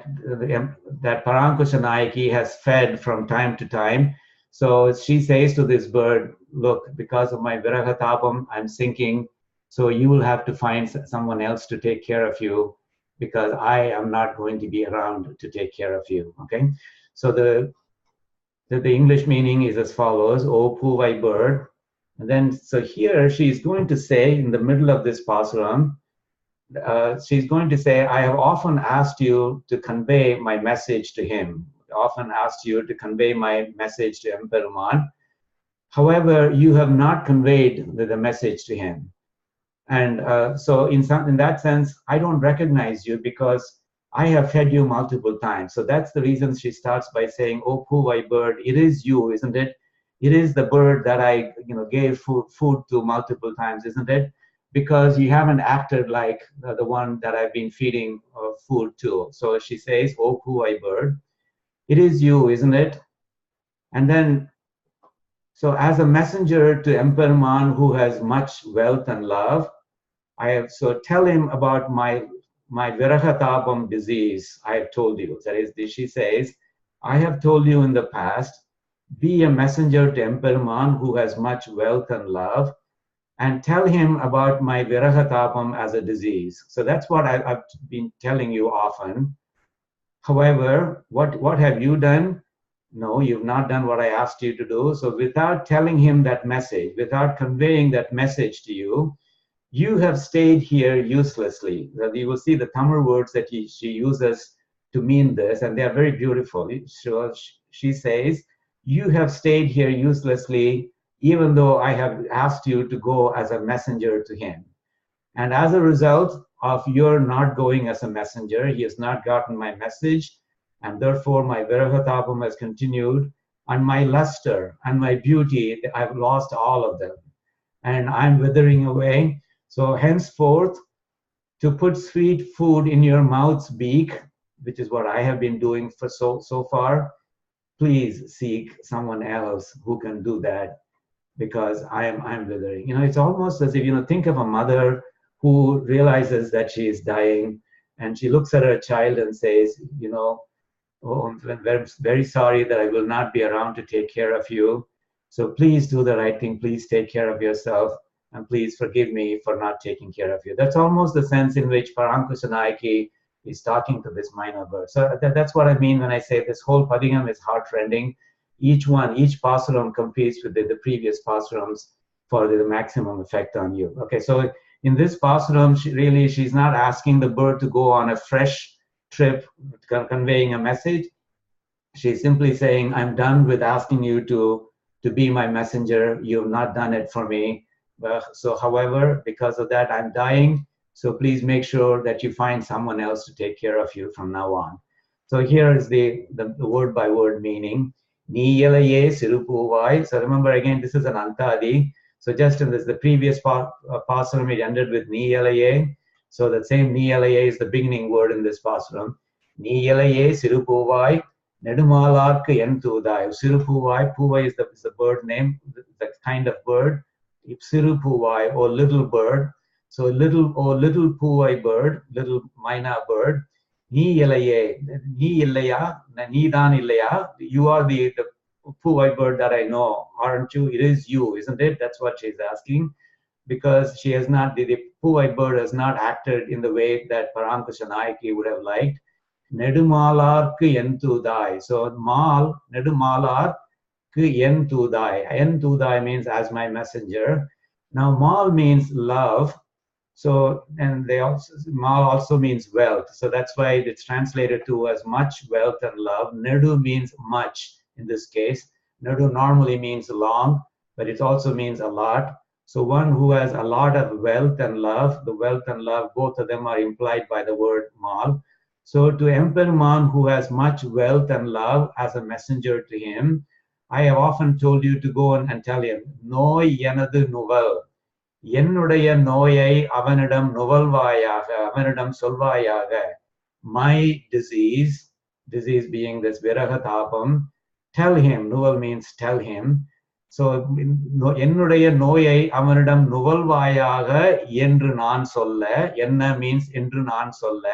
Parankushanayaki has fed from time to time. So she says to this bird, look, because of my virahatapam, I'm sinking. So you will have to find someone else to take care of you, because I am not going to be around to take care of you. Okay. So the English meaning is as follows: O puvai bird. And then, so here she is going to say in the middle of this pasuram, she's going to say, I have often asked you to convey my message to him, often asked you to convey my message to Emperuman. However, you have not conveyed the message to him. And so in that sense, I don't recognize you because I have fed you multiple times. So that's the reason she starts by saying, oh, puvai bird, it is you, isn't it? It is the bird that I gave food to multiple times, isn't it? Because you haven't acted like the one that I've been feeding food to. So she says, oh, puvai bird, it is you, isn't it? And then, so as a messenger to Emperman who has much wealth and love, so tell him about my virahatapam disease I have told you. That is, she says, I have told you in the past, be a messenger to Emperman who has much wealth and love, and tell him about my virahatapam as a disease. So that's what I've been telling you often. However, what have you done? No, you've not done what I asked you to do. So without telling him that message, without conveying that message to you, you have stayed here uselessly. You will see the Tamil words that she uses to mean this, and they are very beautiful. She says, you have stayed here uselessly, even though I have asked you to go as a messenger to him. And as a result of your not going as a messenger, he has not gotten my message, and therefore my virahatapam has continued, and my luster and my beauty, I've lost all of them, and I'm withering away. So henceforth, to put sweet food in your mouth's beak, which is what I have been doing for so far, please seek someone else who can do that, because I'm withering. It's almost as if, think of a mother who realizes that she is dying, and she looks at her child and says, oh, I'm very, very sorry that I will not be around to take care of you. So please do the right thing. Please take care of yourself, and please forgive me for not taking care of you. That's almost the sense in which Parankushanayaki is talking to this myna bird. So that's what I mean when I say this whole padigam is heart-rending. Each pasuram competes with the previous pasurams for the maximum effect on you. Okay, so in this pasuram, she's not asking the bird to go on a fresh trip conveying a message. She's simply saying, I'm done with asking you to be my messenger. You've not done it for me. So however, because of that, I'm dying. So please make sure that you find someone else to take care of you from now on. So here is the word by word meaning. Niyalaye sirupuvai. So remember again, this is an antadi. So just in the previous pasuram, it ended with Niyalaye. So the same Niyalaye is the beginning word in this pasuram. Niyalaye sirupuvai nedumalarku entudai. Sirupuvai, puvai is the bird name, the kind of bird. Sirupuvai, or little bird. So little puvai bird, little Maina bird. Niyalaye, ni illaya, ni dan illaya. You are the puvai bird that I know, aren't you? It is you, isn't it? That's what she's asking. Because she has not, the puvai bird has not acted in the way that Paramkusha Nayaki would have liked. Nedumalarku entudai. So mal, nedumalarku entudai. Entudai means as my messenger. Now mal means love. So, and they also, mal also means wealth. So that's why it's translated to as much wealth and love. Nedu means much in this case. Nedu normally means long, but it also means a lot. So one who has a lot of wealth and love, the wealth and love, both of them are implied by the word mal. So to Emperman who has much wealth and love as a messenger to him, I have often told you to go and tell him, Noi yenadu nuval. என்னுடைய நோயை அவனிடம் நுவல்வாயாக, அவனிடம் சொல்வாயாக. My disease being this viraha tapam, tell him. Nuval means tell him. So என்னுடைய நோயை அவனிடம் நுவல்வாயாக என்று நான் சொல்ல. என்ன means என்று நான் சொல்ல.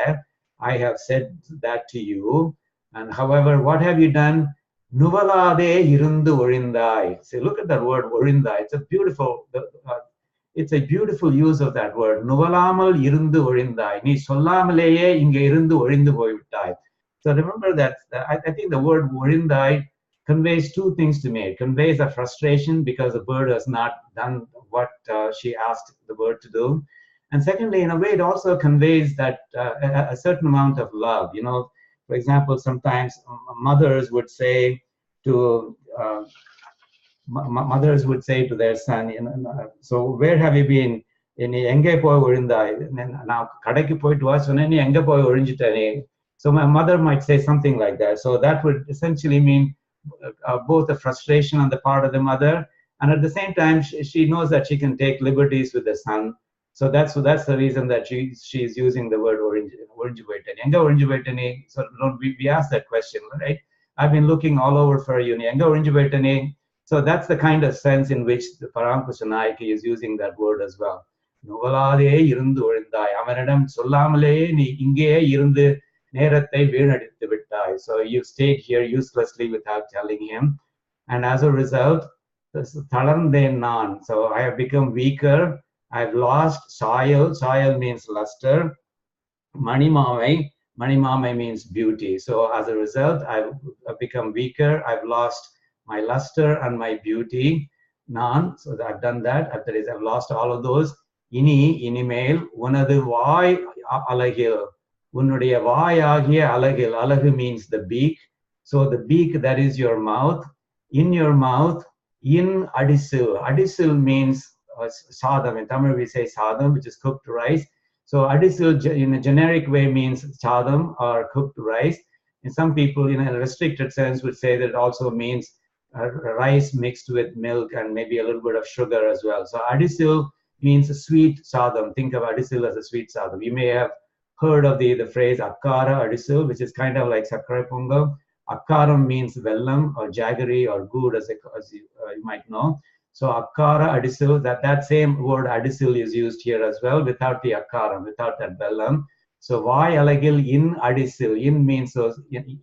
I have said that to you. And however, what have you done? நுவலாதே இருந்து ஒழிந்தாய். So look at that word ஒழிந்தாய். It's a beautiful use of that word. நுவலாமல் இருந்து ஒழிந்தாய். நீ சொல்லாமலேயே இங்கே இருந்து ஒழிந்து போய்விட்டாய். So remember that I think the word ஒழிந்தாய் conveys two things to me. It conveys a frustration because the bird has not done what she asked the bird to do. And secondly, in a way, it also conveys that a certain amount of love. You know, for example, sometimes mothers would say to their son, so where have you been? So my mother might say something like that. So that would essentially mean both a frustration on the part of the mother, and at the same time she knows that she can take liberties with the son. So that's the reason that she is using the word orinjuvaitani. Enga orinjuvaitani? So we asked that question, right? I've been looking all over for you. Enga orinjuvaitani? So that's the kind of sense in which the Paramkusha Nayaki is using that word as well. Nuvalade irundu olindai. Avanidam sollamale nee inge irundu நேரத்தை வீணடித்து விட்டாய். So you stayed here uselessly without telling him. And as a result, தளர்ந்தேன் நான். So I have become weaker. I've lost சாயல். சாயல் means luster. மணிமாமை means beauty. So as a result, I've become weaker. I've lost my luster and my beauty. நான், so I've done that. After this, I've lost all of those. இனிமேல் உனது வாய் அழகில். உன்னுடைய வாயாகிய அழகில். அழகு means the beak. So the beak, that is your mouth. In your mouth, in adisil. Adisil means sadam. In Tamil we say sadam, which is cooked rice. So adisil in a generic way means sadam or cooked rice. And some people in a restricted sense would say that it also means rice mixed with milk and maybe a little bit of sugar as well. So adisil means sweet sadam. Think of adisil as a sweet sadam. You may have heard of the phrase akkara adisil, which is kind of like sakrai pongal. Akkaram means vellam or jaggery or good, as you might know. So akkara adisil, that same word adisil is used here as well, without the akkaram, without that vellam. So vai alagil in adisil. In means so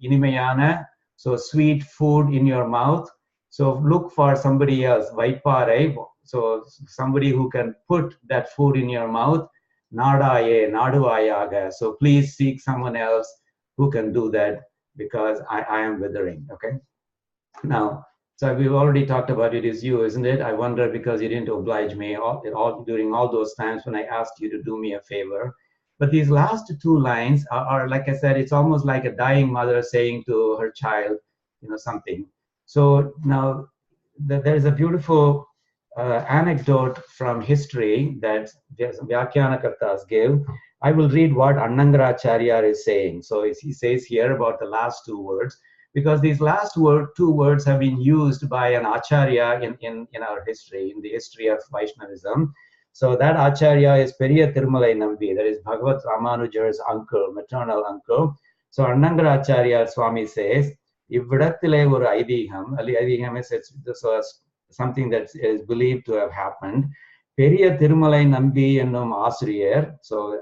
inimayana, so sweet food in your mouth. So look for somebody else, vaipare. So somebody who can put that food in your mouth. naduvayaga. So please seek someone else who can do that, because I am withering. Okay. Now, so we've already talked about it is you, isn't it? I wonder because you didn't oblige me during all those times when I asked you to do me a favor. But these last two lines are, like I said, it's almost like a dying mother saying to her child, something. So now there's a beautiful anecdote from history that Vyakhyaanakartas gave. I will read what Annangaracharya is saying. So he says here about the last two words, because these last two words have been used by an acharya in our history, in the history of Vaishnavism. So that Acharya is Periya Tirumalai Nambi, that is Bhagavat Ramanujar's uncle, maternal uncle. So Annangara Acharya Swami says, Ivvidathile oru aidhigam, aidhigam is something that is believed to have happened. Periya Tirumalai Nambi ennum Asriyar, so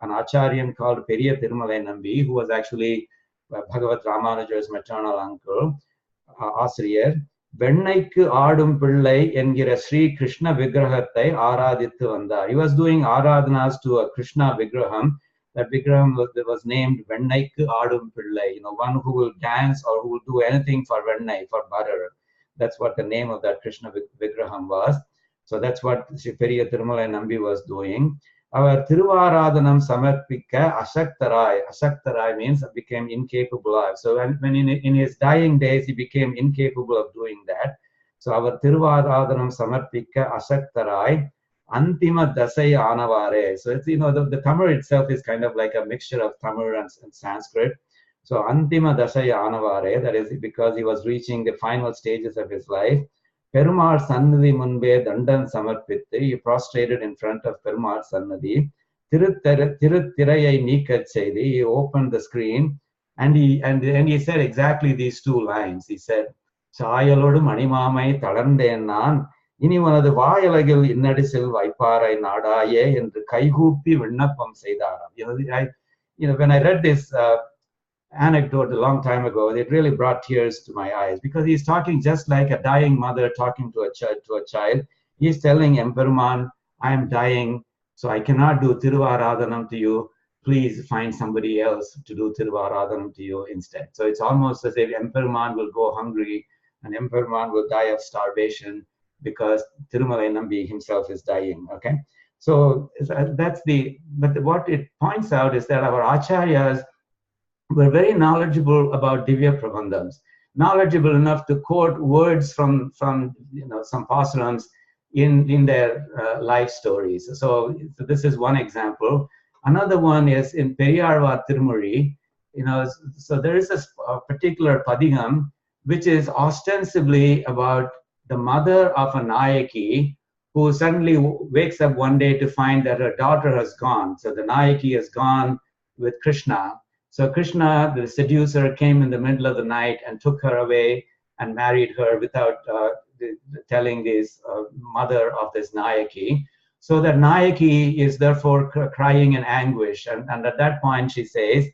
an Acharyan called Periya Tirumalai Nambi, who was actually Bhagavat Ramanujar's maternal uncle, Asriyar, Vennaikku Aadum Pillai engira Sri Krishna Vigrahathai Aradittu Vandar. He was doing Aradhanas to a Krishna Vigraham. That Vigraham was named Vennaikku Aadum Pillai, one who will dance or who will do anything for Vennai, for butter. That's what the name of that Krishna Vigraham was. So that's what Sri Periya Tirumalai Nambi was doing. Our Tiruvaradhanam Samarpika Ashaktarai. Ashaktarai means became incapable of. So when in his dying days, he became incapable of doing that. So our Tiruvaradhanam Samarpika Ashaktarai Antima Dasaya Anavare. So it's, the Tamil itself is kind of like a mixture of Tamil and Sanskrit. So Antima Dasaya Anavare, that is because he was reaching the final stages of his life. Perumal Sannadhi Munbe Dandan Samarpitte, he prostrated in front of Perumal Sannadhi. TiruvAimozhi Neekat Seidi, he opened the screen and he said exactly these two lines. He said, Chayalodu Manimamai Talandeen Nan, Ini Vanadu Vayalagil Innadisil Vaiparai Nadaye and Kaigupi Vinnapam Seidaram. When I read this anecdote a long time ago, it really brought tears to my eyes, because he's talking just like a dying mother talking to a child. He's telling Emperuman, I am dying, so I cannot do Tiruvaradhanam to you. Please find somebody else to do Tiruvaradhanam to you instead. So it's almost as if Emperuman will go hungry and Emperuman will die of starvation because Tirumalai Nambi himself is dying. Okay, so but what it points out is that our acharyas were very knowledgeable about Divya Prabandhams, knowledgeable enough to quote words from some pAsurams in their life stories. So this is one example. Another one is in Periyarvar Tirumuri. So there is a particular padigam which is ostensibly about the mother of a Nayaki who suddenly wakes up one day to find that her daughter has gone. So the Nayaki has gone with Krishna. So Krishna, the seducer, came in the middle of the night and took her away and married her without telling this mother of this Nayaki. So that Nayaki is therefore crying in anguish. And at that point she says,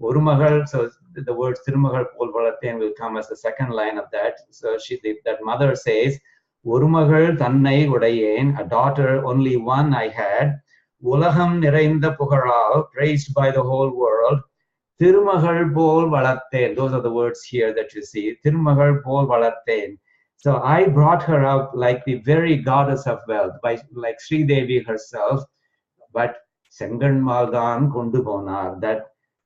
Urumagal, so the words Tirumagal Polvalaten will come as the second line of that. So that mother says, Urumagal Tannai Udayen, a daughter, only one I had, Ulaham Nirainda Puharal, praised by the whole world. Tirumagal Pol Valaten, those are the words here that you see. Tirumagal Pol Valaten. So I brought her up like the very goddess of wealth, like Sri Devi herself, but Sengan Maldan Kundubonar,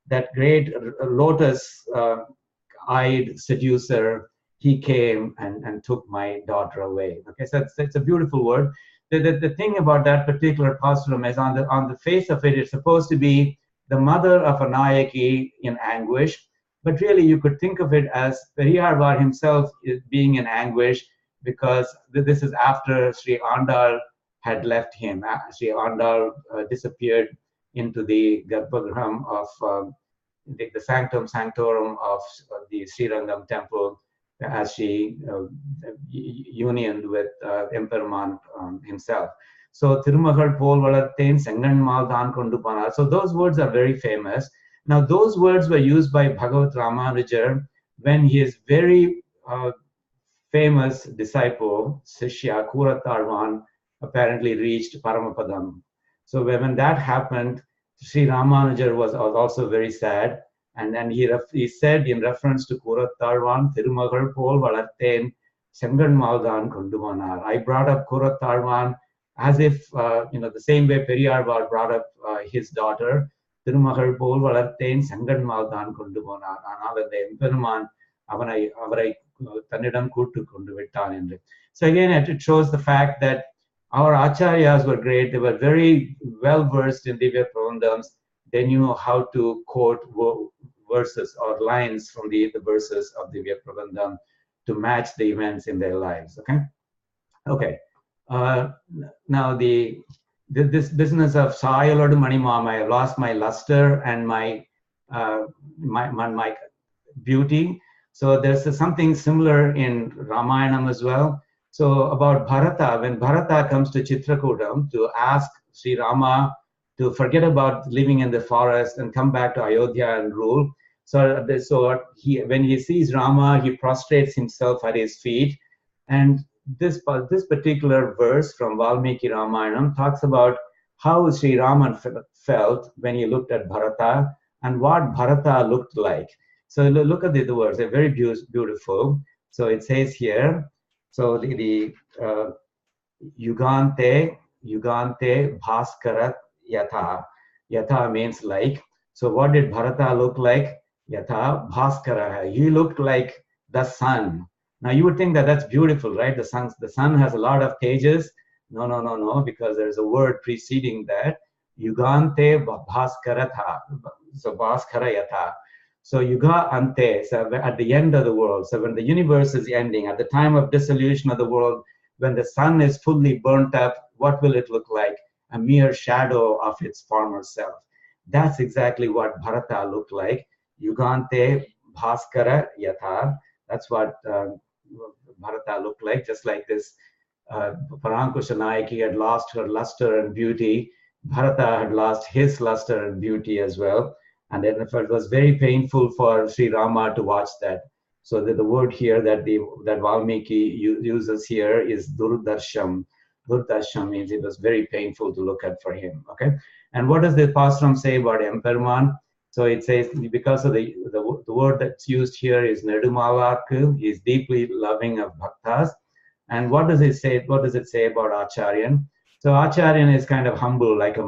that great lotus-eyed seducer, he came and took my daughter away. Okay, so it's a beautiful word. The thing about that particular pasuram is on the face of it, it's supposed to be the mother of a Nayaki in anguish, but really you could think of it as Periyarvar himself is being in anguish, because this is after Sri Andal had left him. Sri Andal disappeared into the Garbhagraham of the Sanctum Sanctorum of the Srirangam temple as she unioned with Emperuman himself. So Tirumagal Pol Valaten Sengan Maldan Kondupana. So those words are very famous. Now those words were used by Bhagavat Ramanujar when his very famous disciple, Sishya Kuratarvan, apparently reached Paramapadam. So when that happened, Sri Ramanujar was also very sad. And then he said in reference to Kuratarvan, Tirumagal Pol Valaten Sengan Maldan Kondumanar. I brought up Kuratarvan as if, the same way Periyarvar brought up his daughter, Tirumagal Pol Valaten Sengan Maldan Kondumanar. Another day, Emperuman avarai Tannidam Kuttu Kondu Vittan endru. So again, it shows the fact that our acharyas were great. They were very well versed in Divya Prabandhams. They knew how to quote verses or lines from the verses of Divya Prabandham to match the events in their lives. Okay. Now this business of Sayalodu Manimama, I lost my luster and my beauty. So there's something similar in Ramayanam as well. So about Bharata, when Bharata comes to Chitrakoodam to ask Sri Rama to forget about living in the forest and come back to Ayodhya and rule. So when he sees Rama, he prostrates himself at his feet. And this particular verse from Valmiki Ramayanam talks about how Sri Raman felt when he looked at Bharata and what Bharata looked like. So look at the words, they're very beautiful. So it says here, so the Yugante Bhaskarat Yatha. Yatha means like. So what did Bharata look like? Yatha Bhaskara. He looked like the sun. Now you would think that that's beautiful, right? The sun has a lot of tejas. No, because there's a word preceding that. Yugante Bhaskaratha. So Bhaskara Yatha. So Yuga Ante, so at the end of the world. So when the universe is ending, at the time of dissolution of the world, when the sun is fully burnt up, what will it look like? A mere shadow of its former self. That's exactly what Bharata looked like. Yugante Bhaskara Yatha. That's what Bharata looked like, just like this. Parankusha Nayaki had lost her luster and beauty. Bharata had lost his luster and beauty as well. And then it was very painful for Sri Rama to watch that. So the word here that Valmiki uses here is Durdarsham. Durdarsham means it was very painful to look at for him. Okay, and what does the pasuram say about Emperman? So it says, because of the word that's used here is Nedumalak, is deeply loving of bhaktas. And what does it say? What does it say about Acharyan? So Acharyan is kind of humble, like a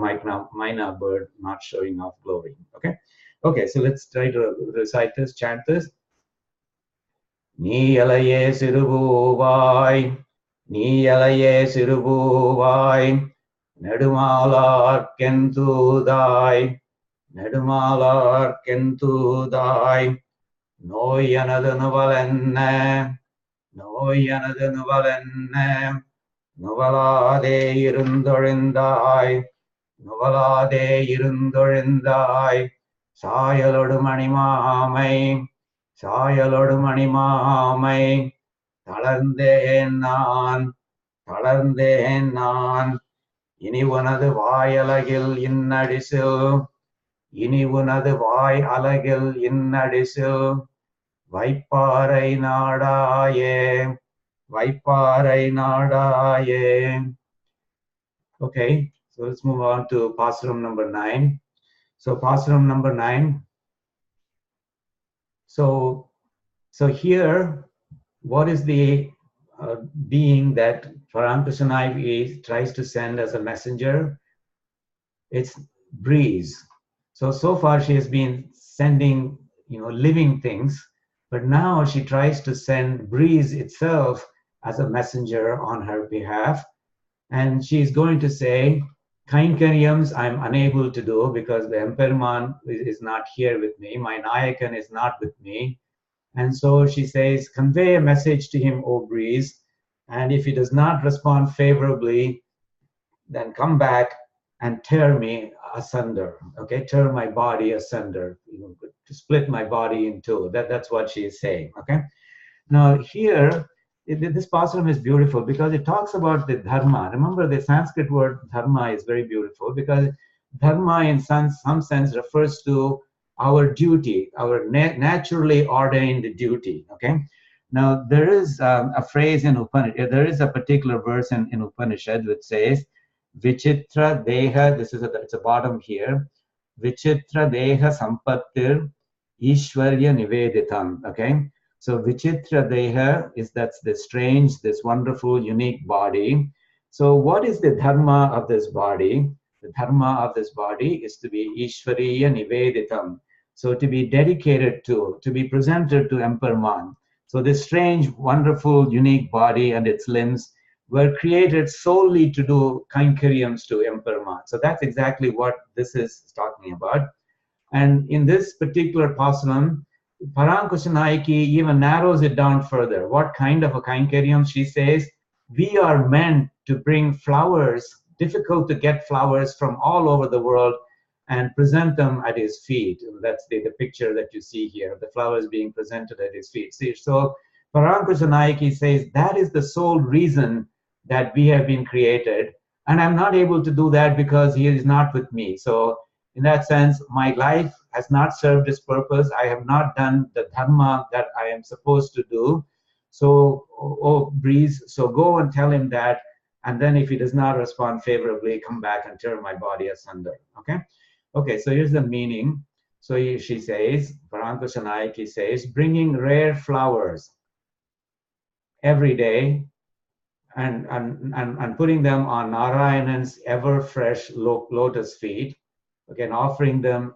Maina bird, not showing off glory. Okay, so let's try to recite this, chant this. Niyalaye siruvuvai, Niyalaye siruvuvai, Nedumalar kentudai, Nedumalar kentudai, Noyanadu nuvalenne, Noyanadu nuvalenne, Nuvalade irundorindai, Nuvalade irundorindai, Sayalodu manimamai, Sayalodu manimamai, Talarndhen நான், இனி உனது வாயலகில் இன்னடிசில், இனி உனது வாய் அலகில் இன்னடிசில், வைப்பாரை நாடாயே, வைப்பாரை நாடாயே. Okay, so let's move on to pasuram number 9. So pasuram number 9. So here, what is the being that Paramkrishna tries to send as a messenger? It's breeze. So far she has been sending, living things, but now she tries to send breeze itself as a messenger on her behalf. And she's going to say, Kainkaryams I'm unable to do because the Emperman is not here with me. My Nayakan is not with me. And so she says, convey a message to him, O breeze. And if he does not respond favorably, then come back and tear me asunder. Okay, tear my body asunder, to split my body in two. That's what she is saying. Okay. Now here, this pasuram is beautiful because it talks about the dharma. Remember, the Sanskrit word dharma is very beautiful because dharma in some sense refers to our duty, our naturally ordained duty. Okay. Now there is a phrase in Upanishad. There is a particular verse in Upanishad which says, "Vichitra deha." It's a bottom here. Vichitra deha sampattir ishwarya niveditam. Okay. So Vichitra Deha that's the strange, this wonderful, unique body. So what is the dharma of this body? The dharma of this body is to be Ishvariya Niveditam. So to be dedicated to be presented to Emperman. So this strange, wonderful, unique body and its limbs were created solely to do Kainkaryams to Emperman. So that's exactly what this is talking about. And in this particular pasuram, Parankusha Nayaki even narrows it down further. What kind of a Kainkaryam she says? we are meant to bring flowers, difficult to get flowers from all over the world, and present them at his feet. That's the picture that you see here, the flowers being presented at his feet. See, so Paramkrishna Nayaki says that is the sole reason that we have been created, and I'm not able to do that because he is not with me. So in that sense, my life has not served its purpose. I have not done the dharma that I am supposed to do. So, oh Breeze, so go and tell him that, and then if he does not respond favorably, come back and tear my body asunder. Okay? Okay, so here's the meaning. So she says, Paramkrishna Nayaki says, bringing rare flowers every day and putting them on Narayanan's ever fresh lotus feet, again offering them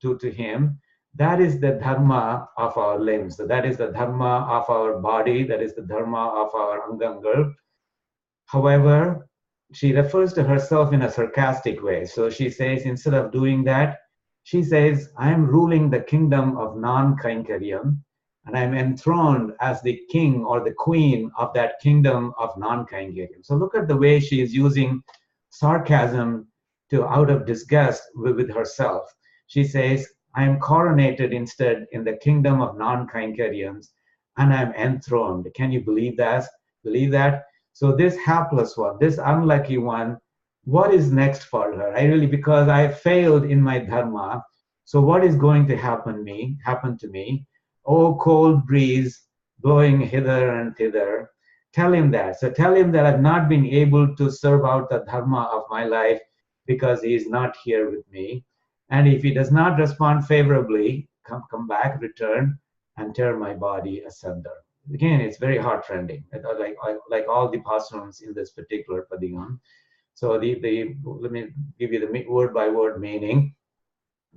to him. That is the dharma of our limbs. So that is the dharma of our body. That is the dharma of our angangal. However, she refers to herself in a sarcastic way. So she says, instead of doing that, she says, I am ruling the kingdom of non-kainkaryam, and I'm enthroned as the king or the queen of that kingdom of non-kainkaryam. So look at the way she is using sarcasm to out of disgust with herself. She says, I am coronated instead in the kingdom of non-kainkaryams, and I'm enthroned. Can you believe that? Believe that? So this hapless one, this unlucky one, what is next for her? Because I failed in my dharma. So what is going to happen to me? Oh, cold breeze blowing hither and thither. Tell him that. So tell him that I've not been able to serve out the dharma of my life because he is not here with me. And if he does not respond favorably, come back, return, and tear my body asunder. Again, it's very heart-rending, like all the pAsurams in this particular padiyam. So let me give you the word-by-word meaning.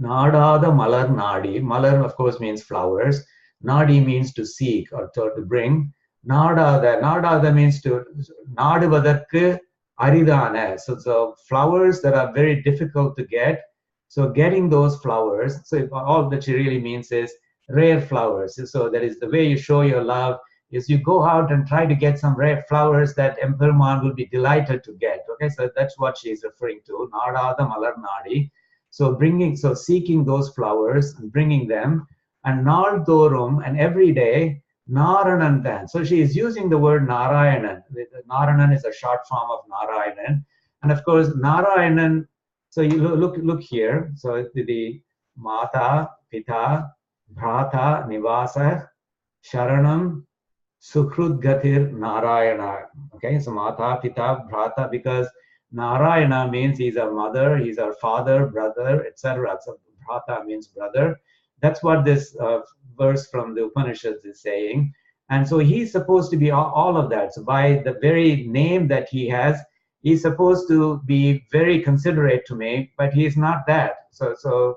Nadada malar nadi. Malar, of course, means flowers. Nadi means to seek or to bring. Nadada means to naduvadarku aridana. So flowers that are very difficult to get. So getting those flowers, so all that she really means is rare flowers. So that is the way you show your love, is you go out and try to get some rare flowers that Emperman will be delighted to get. Okay, so that's what she is referring to. Nadada malar nadi. So seeking those flowers and bringing them, and nal thorum, and every day, Naranandan. So she is using the word Narayanan. Narayanan is a short form of Narayanan. And of course, Narayanan, so you look here. So the Mata, Pita, Bhrata, Nivasa, Sharanam, Sukhrut Gatir, Narayana. Okay, so Mata, Pita, Bhrata, because Narayana means he's our mother, he's our father, brother, etc. So Bhrata means brother. That's what this verse from the Upanishads is saying. And so he's supposed to be all of that. So by the very name that he has, he's supposed to be very considerate to me, but he's not that. So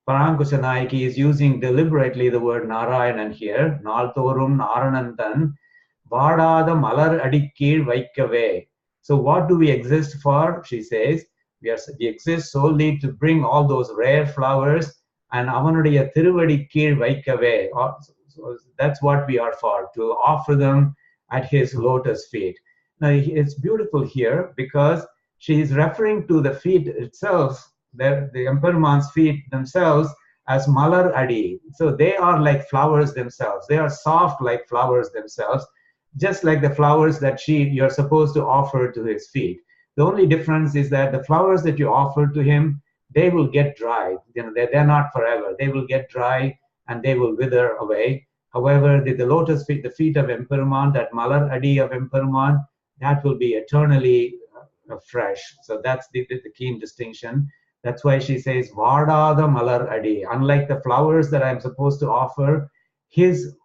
Paramkrishna Nayaki is using deliberately the word Narayanan here. Nalthorum Naranandan, Vadada Malar Adikkil Vaikkave. So what do we exist for? She says, we exist solely to bring all those rare flowers and avanuடைய திருவடி கீழ் வைக்கவே. So that's what we are for, to offer them at his lotus feet. Now it's beautiful here because she is referring to the feet itself, the Emperman's feet themselves, as malar adi. So they are like flowers themselves. They are soft like flowers themselves, just like the flowers that you're supposed to offer to his feet. The only difference is that the flowers that you offer to him, they will get dry. They're not forever. They will get dry and they will wither away. However, the lotus feet, the feet of Emperman, that malar adi of Emperman, that will be eternally fresh. So that's the keen distinction. That's why she says, Vadada malar adi. Unlike the flowers that I'm supposed to offer, his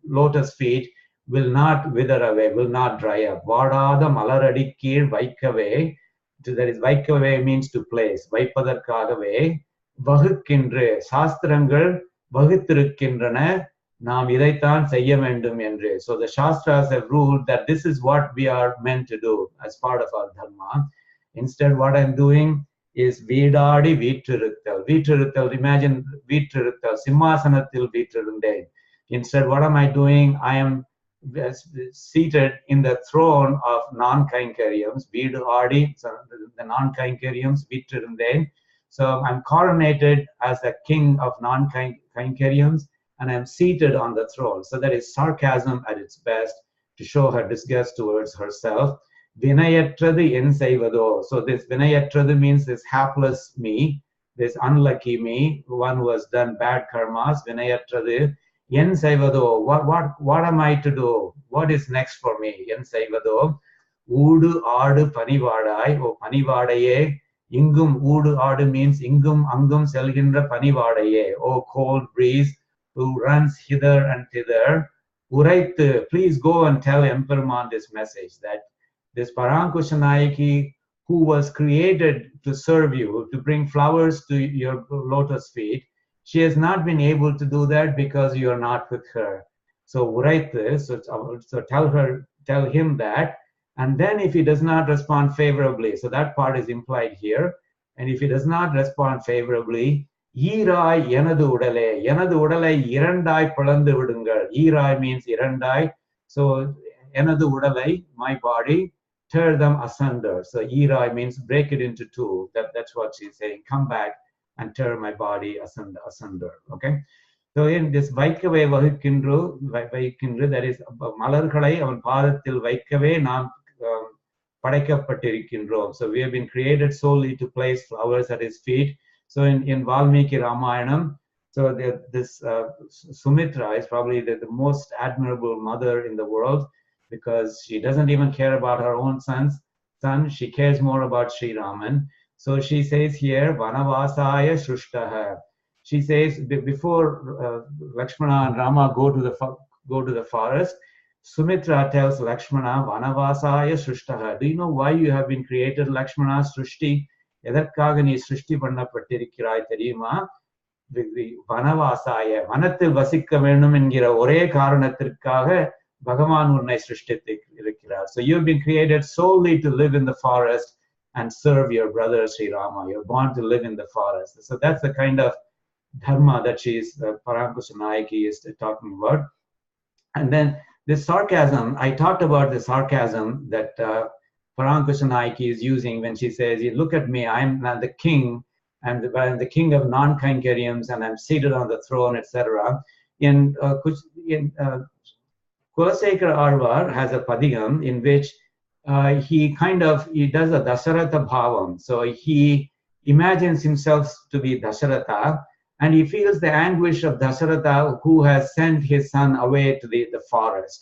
lotus feet will not wither away, will not dry up. Vadada malar adikkil vaikkave. That is, vaikkave means to place. Vaipadarkagave. Vahukindre. Shastrangal vahuttirukkindrana. Naam idaithaan seyya vendum endre. So the Shastras have ruled that this is what we are meant to do as part of our dharma. Instead, what I'm doing is Vidadi Vittiruttal. Vittiruttal, imagine Vittiruttal, Simhasanathil Vittirunde. Instead, what am I doing? I am seated in the throne of non-kainkariams, Veedu Adi, so the non-kainkariams, Vittirundhen. So I'm coronated as the king of non-kainkariams, and I'm seated on the throne. So that is sarcasm at its best, to show her disgust towards herself. Vinayatrathu en seivado. So this vinayatrathu means this hapless me, this unlucky me, one who has done bad karmas. Vinayatrathu en seivado. What am I to do? What is next for me? En seivado. Oodu aadu panivadai. O panivadaye. Ingum oodu aadu means ingum angum selgindra panivadaye. O cold breeze who runs hither and thither. Uraithu, please go and tell Emperor this message, that this Parankushanayaki, who was created to serve you, to bring flowers to your lotus feet, she has not been able to do that because you are not with her. So Uraithu, so tell him that. And then if he does not respond favorably, so that part is implied here. And if he does not respond favorably, Irai yenadu udale. Yenadu udale irandai palandu vidungal. Irai means irandai. So yenadu udale, my body, tear them asunder. So Irai means break it into two. That's what she's saying. Come back and tear my body asunder. Okay. So in this Vaikave Vahikindru, that is Malarkalai avan Padathil Vaikave nam Padaikapattirikindrom. So we have been created solely to place flowers at his feet. So in Valmiki Ramayanam, so this Sumitra is probably the most admirable mother in the world, because she doesn't even care about her own son. She cares more about Sri Raman. So she says here, Vanavasaya Shrishtaha. She says before Lakshmana and Rama go to the forest, Sumitra tells Lakshmana, Vanavasaya Shrishtaha. Do you know why you have been created, Lakshmana? Srishti. எதற்காக நீ சிருஷ்டி பண்ணப்பட்டிருக்கிறாய் தெரியுமா? வனவாசாய, வனத்தில் வசிக்க வேண்டும் என்கிற ஒரே காரணத்திற்காக பகவான் உன்னை சிருஷ்டித்து இருக்கிறார். So you've been created solely to live in the forest and serve your brother Sri Rama. You're born to live in the forest. So that's the kind of dharma that Parankushanayaki is talking about. And then this sarcasm, I talked about the sarcasm that Parankushanayaki is using when she says, "You look at me, I'm the king, I'm the king of non-kainkariams, and I'm seated on the throne," etc. In Kulasekara Alvar has a padigam in which he does a Dasharatha bhavam. So he imagines himself to be Dasharatha, and he feels the anguish of Dasharatha, who has sent his son away to the forest.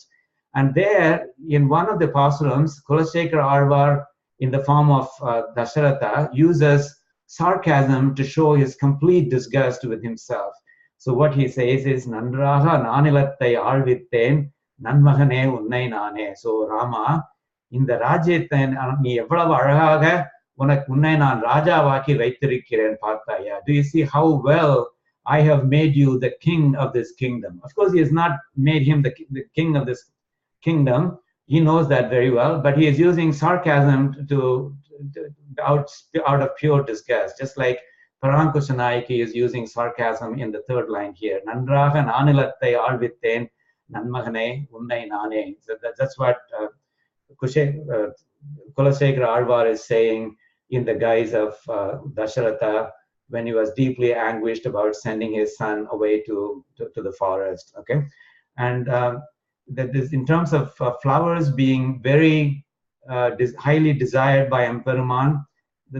And there, in one of the pAsurams, Kulasekara Alvar, in the form of Dasharatha, uses sarcasm to show his complete disgust with himself. So what he says is, Nandraha nanilattai alvitten nanmagane unnai nane. So Rama, in the Rajyathan, நீ எவ்வளவு அழகாக உன்னை நான் ராஜாவாக்கி வைத்திருக்கிறேன் பார்த்தாயா? Do you see how well I have made you the king of this kingdom? Of course, he has not made him the king of this kingdom. He knows that very well, but he is using sarcasm out of pure disgust, just like Parankushanayaki is using sarcasm in the third line here. Nandraha nanilattai alvitten nanmagane unnai nane. So that's what Kulasekara Alvar is saying in the guise of Dasharatha when he was deeply anguished about sending his son away to the forest. Okay, and that is in terms of flowers being very highly desired by Emperuman.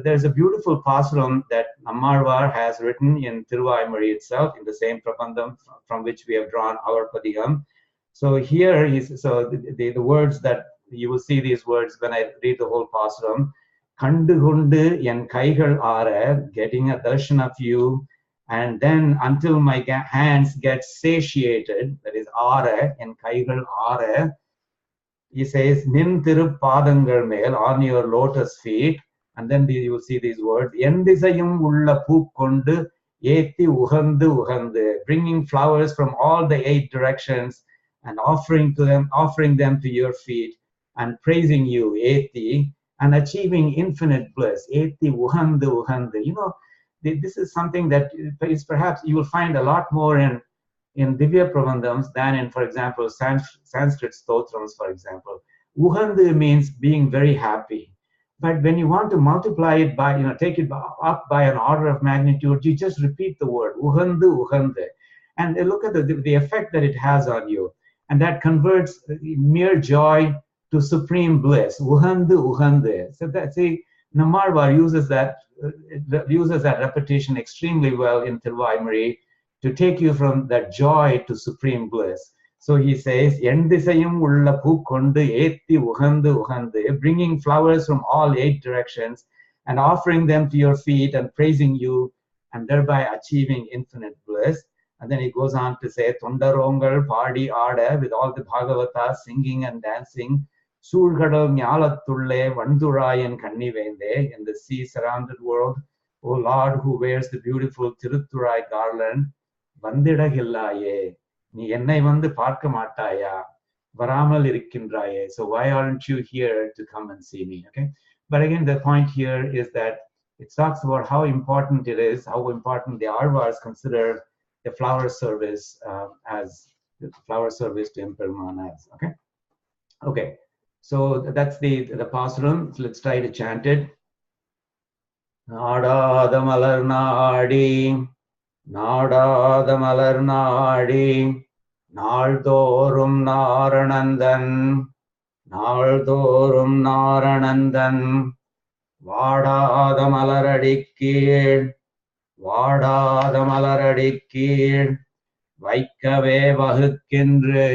There's a beautiful pasuram that nammAzhvAr has written in tiruvAimozhi itself, in the same Prabandham from which we have drawn our padigam. So here, the words that you will see, these words when I read the whole pasuram. Kandu hundu en kaigal are, getting a darshan of you, and then until my hands get satiated, that is are, en kaigal are, he says, nin tirupadangal mel, on your lotus feet, and then you will see these words, endisayum ulla pookondu eti uhandu uhandu, bringing flowers from all the 8 directions and offering them to your feet and praising you, eti, and achieving infinite bliss, eti uhandu uhandu. You know, this is something that is perhaps you will find a lot more in in Divya Prabandhams than in, for example, Sanskrit Stotrams, for example. Uhandu means being very happy. But when you want to multiply it by, take it up by an order of magnitude, you just repeat the word, Uhandu, Uhande. And look at the effect that it has on you. And that converts mere joy to supreme bliss. Uhandu, Uhande. So that's nammAzhvAr uses that repetition extremely well in tiruvAimozhi to take you from that joy to supreme bliss. So he says, Endisayum ulla poo kondu etti uhandu uhande, bringing flowers from all 8 directions and offering them to your feet and praising you and thereby achieving infinite bliss. And then he goes on to say, Tondarongal Padi Ada, with all the Bhagavatas singing and dancing, Surgadal Nyalatulle Vandurayan Kanni Vende, in the sea surrounded world, O Lord who wears the beautiful Tiruthurai garland, Vandida Hillaye, நீ என்னை வந்து பார்க்க மாட்டாயா வராமல் இருக்கின்றாயே. So why aren't you here to come and see me? Okay, but again the point here is that it talks about how important it is, how important the Arvars consider the flower service as the flower service to Emperman as. Okay, so that's the pasuram. So let's try to chant it. Nadada malar naadi, நாடாத மலர் நாடி நாள்தோறும் நாரணந்தன் நாள்தோறும் நாரணந்தன் வாடாத மலரடிக்கீழ் வாடாத மலரடிக்கீழ் வைக்கவே வகுக்கின்று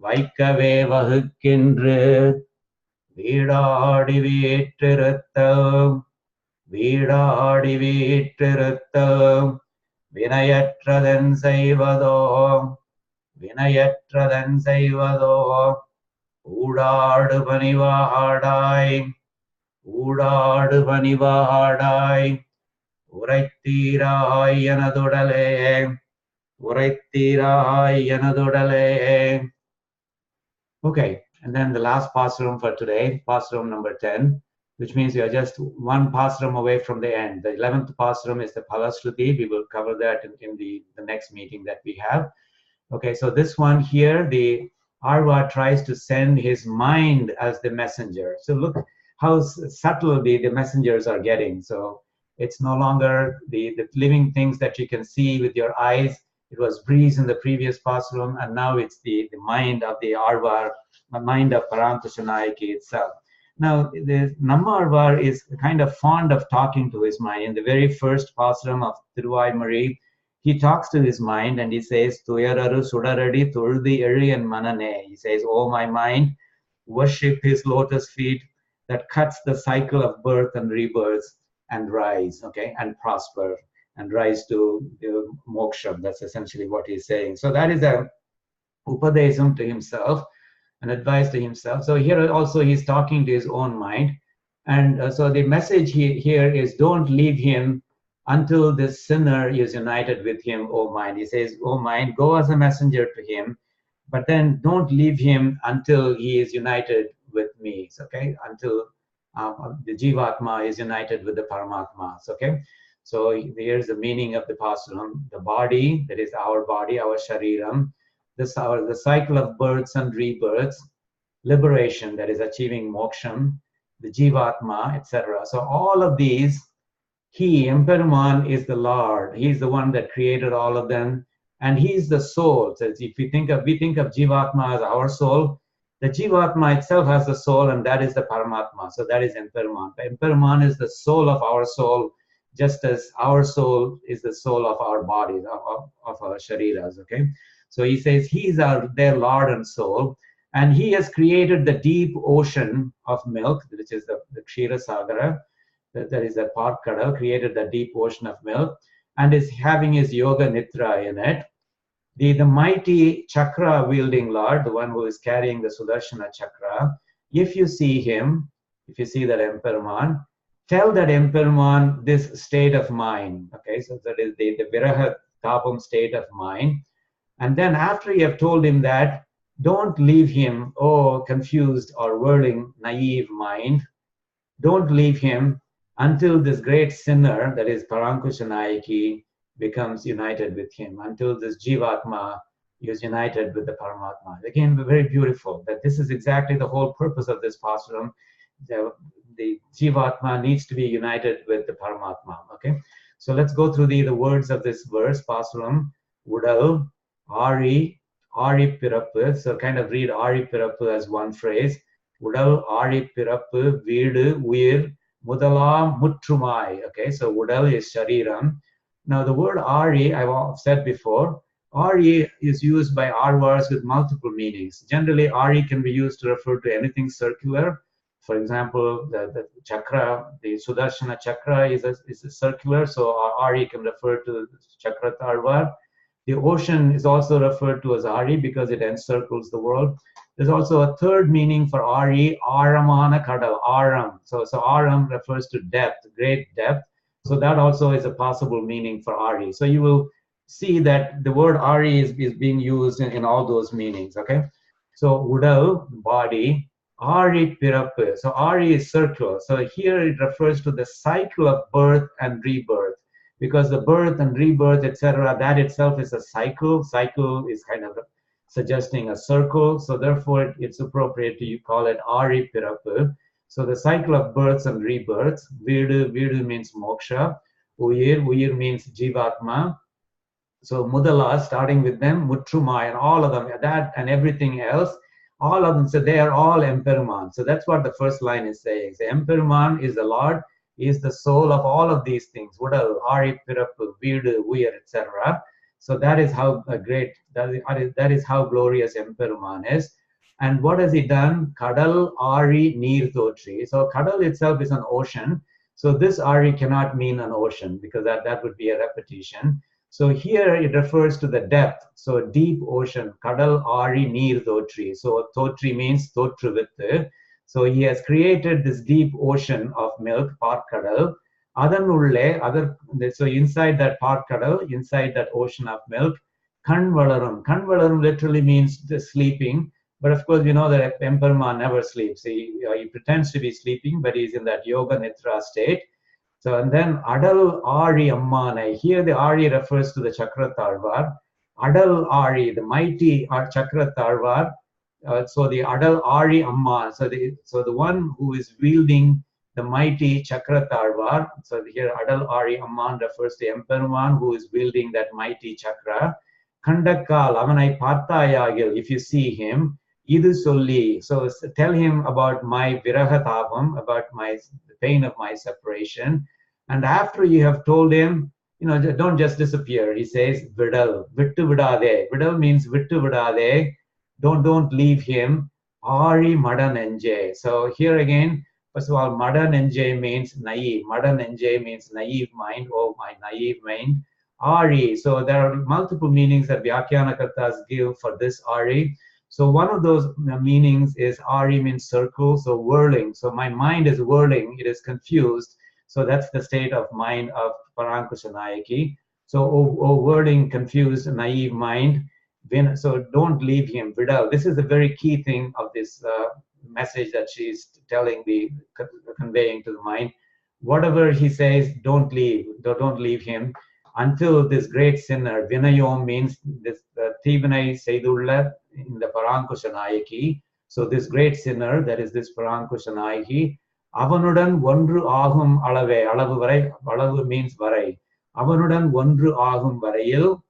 வைக்கவே வகுக்கின்று வீடாடி வீற்றிருத்த வீடாடி வீற்றிருத்த வினையற்றதன் செய்வதோ வினையற்றதன் செய்வதோ ஊடாடு பணிவாடாய் ஊடாடு பணிவாடாய் உரைத்தீராய் எனதுடலே உரைத்தீராய் எனதுடலே. Okay, and then the last pasuram for today, pasuram number 10, which means you are just one pasuram away from the end. The 11th pasuram is the Phalashruti. We will cover that in the next meeting that we have. Okay, so this one here, the Arva tries to send his mind as the messenger. So look how subtle the messengers are getting. So it's no longer the living things that you can see with your eyes. It was breeze in the previous pasuram, and now it's the mind of the Arva, the mind of Parankushanayaki itself. Now, the nammAzhvAr is kind of fond of talking to his mind. In the very first pasuram of tiruvAimozhi, he talks to his mind and he says, Tuyararu sudaradi tuldi eri and manane. He says, oh my mind, worship his lotus feet that cuts the cycle of birth and rebirth and rise, okay, and prosper and rise to moksha. That's essentially what he's saying. So that is a upadesam to himself, an advice to himself. So here also he's talking to his own mind. And so the message here is, don't leave him until this sinner is united with him, O mind. He says, O mind, go as a messenger to him, but then don't leave him until he is united with me, okay? Until the Jivatma is united with the Paramatma, okay? So here's the meaning of the pasuram. The body, that is our body, our shariram, the cycle of births and rebirths, liberation, that is achieving moksham, the Jivatma, etc. So all of these, he, Emperuman, is the Lord. He's the one that created all of them, and he's the soul. So if we think of Jivatma as our soul, the Jivatma itself has the soul, and that is the Paramatma. So that is Emperuman. Emperuman is the soul of our soul, just as our soul is the soul of our bodies, of our shariras, okay? So he says he's their Lord and soul, and he has created the deep ocean of milk, which is the Kshira Sagara, that is the Parkada, created the deep ocean of milk, and is having his Yoga Nitra in it. The mighty chakra wielding Lord, the one who is carrying the Sudarshana chakra, if you see him, if you see that Emperuman, tell that Emperuman this state of mind, okay? So that is the Viraha Tapam state of mind. And then after you have told him that, don't leave him, confused or whirling, naive mind. Don't leave him until this great sinner, that is Parankushanayaki, becomes united with him, until this Jivatma is united with the Paramatma. Again, very beautiful, that this is exactly the whole purpose of this pasuram. The Jivatma needs to be united with the Paramatma. Okay, so let's go through the words of this verse, pasuram. Udal, Ari, Ari Pirappu. So kind of read Ari Pirappu as one phrase. Udal, Ari Pirappu, Veedu, Uir, Mudala, Mutrumai. Okay, so Udal is Shariram. Now the word Ari, I've said before, Ari is used by Arvars with multiple meanings. Generally, Ari can be used to refer to anything circular. For example, the chakra, the Sudarshana chakra is a circular, so Ari can refer to Chakra Tarvar. The ocean is also referred to as Ari because it encircles the world. There's also a third meaning for Ari, Aramana Kadal, Aram. So Aram refers to depth, great depth. So that also is a possible meaning for Ari. So you will see that the word Ari is being used in all those meanings, okay? So Udal, body, Ari Pirappu. So Ari is circular. So here it refers to the cycle of birth and rebirth, because the birth and rebirth, etc., that itself is a cycle. Cycle is kind of suggesting a circle. So therefore, it's appropriate to call it Ari Pirappu. So the cycle of births and rebirths. Vidu means moksha. Uyir means Jivatma. So Mudala, starting with them, Mutrumai, and all of them, that and everything else, all of them, so they are all Emperuman. So that's what the first line is saying. So Emperuman is the Lord, he is the soul of all of these things. Udal, Ari, Pirappu, Veedu, Uyir, etc. So that is how great, that is how glorious Emperuman is. And what has he done? Kadal, Ari, Neer, Totri. So Kadal itself is an ocean. So this Ari cannot mean an ocean, because that would be a repetition. So here it refers to the depth. So deep ocean, Kadal, Ari, Neer, Totri. So Totri means Totruvittu. So he has created this deep ocean of milk, Parkadal. So inside that Parkadal, inside that ocean of milk, Kanvalaram. Kanvalaram literally means the sleeping. But of course, we know that Emperuman never sleeps. He pretends to be sleeping, but he's in that Yoga Nitra state. So, and then Adal Ari Ammanai. Here the Ari refers to the Chakra Tarvar. Adal Ari, the mighty Chakra Tarvar. So the Adal Ari Amman. So the one who is wielding the mighty Chakra Tarvar. So here Adal Ari Amman refers to Emperuman who is wielding that mighty Chakra. Kandakal, Avanai Partayagil, if you see him. Idu Solli. So tell him about my Virahatabam, about the pain of my separation. And after you have told him, don't just disappear. He says, Vidal, Vittu Vidade. Vidal means Vittu Vidade. Don't leave him. Ari madanArAi. So here again, first of all, madanArAi means naive. madanArAi means naive mind, oh my naive mind. Ari. So there are multiple meanings that Vyakhyanakartas give for this Ari. So one of those meanings is Ari means circle, so whirling. So my mind is whirling, it is confused. So that's the state of mind of Parankusha Nayaki. So whirling, confused, naive mind. So don't leave him, Vidal. This is a very key thing of this message that she's conveying to the mind. Whatever he says, don't leave him until this great sinner, Vinayom means this Thivanai Seidulla in the Parankusha Nayaki. So this great sinner, that is this Parankusha Nayaki, Avanudan Vandru Ahum Alave, Alavu means Varai. Avanudan Vandru Ahum Varayil,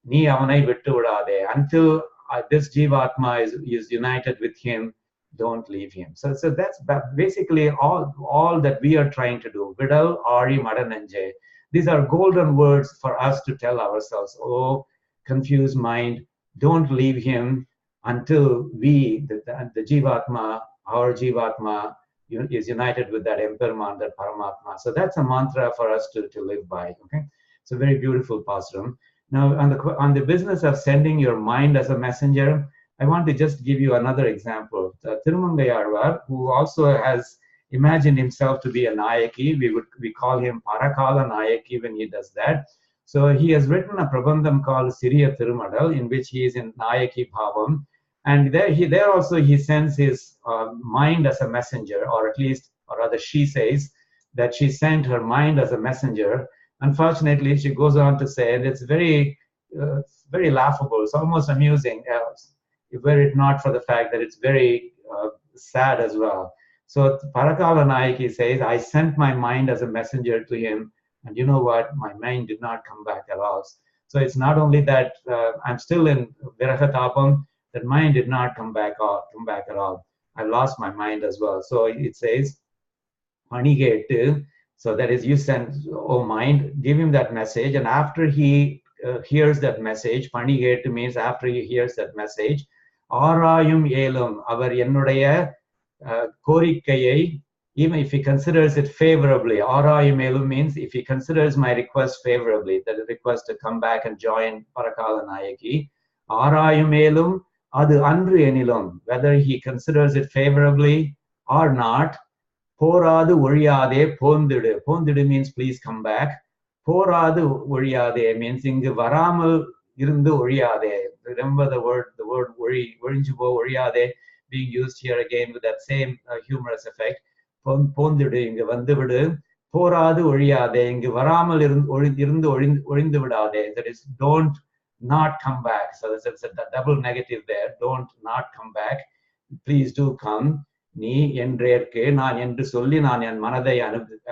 Ni Avanai Vittu Vidade. Until this Jivatma is united with him, don't leave him. So that's basically all that we are trying to do. Vidal, Ari, madanArAi. These are golden words for us to tell ourselves, oh, confused mind, don't leave him until we, the Jivatma, our Jivatma, is united with that Emperuman, that Paramatma. So that's a mantra for us to live by, okay? It's a very beautiful pasuram. Now, on the business of sending your mind as a messenger, I want to just give you another example. Tiruvāimozhi, who also has imagined himself to be a Nayaki, we call him Parakala Nayaki when he does that. So he has written a Prabandham called Siriya Thirumadal, in which he is in Nayaki Bhavam. And there also he sends his mind as a messenger, or rather she says that she sent her mind as a messenger. Unfortunately, she goes on to say, and it's very, very laughable. It's almost amusing, were it not for the fact that it's very sad as well. So Parakala Nayaki says, I sent my mind as a messenger to him, and you know what? My mind did not come back at all. So it's not only that I'm still in Virahatapam, that mind did not come back at all. I lost my mind as well. So it says, Panigate, so that is, you send, oh mind, give him that message, and after he hears that message, Panigate means after he hears that message, Arayum Elum, avar ennudaya Korikayai, even if he considers it favorably. Arayum Elum means if he considers my request favorably, that request to come back and join Parakala Nayaki. Arayum Elum, adu andru enilum, whether he considers it favorably or not. Poradu ஒழியாதே போந்திடு. Pondidu means please come back. Poradu ஒழியாதே means இங்கு வராமல் இருந்து ஒழியாதே. Remember the word ஒழிஞ்சு போ ஒழியாதே being used here again with that same humorous effect. போந்திடு இங்கு வந்து விடு. போராது ஒழியாதே இங்கு வராமல் இருந்து ஒழிந்து விடாதே. That is, don't not come back. So it's a double negative there. Don't not come back. Please do come. நீ என்றேற்கு நான் என்று சொல்லி நான் என் மனதை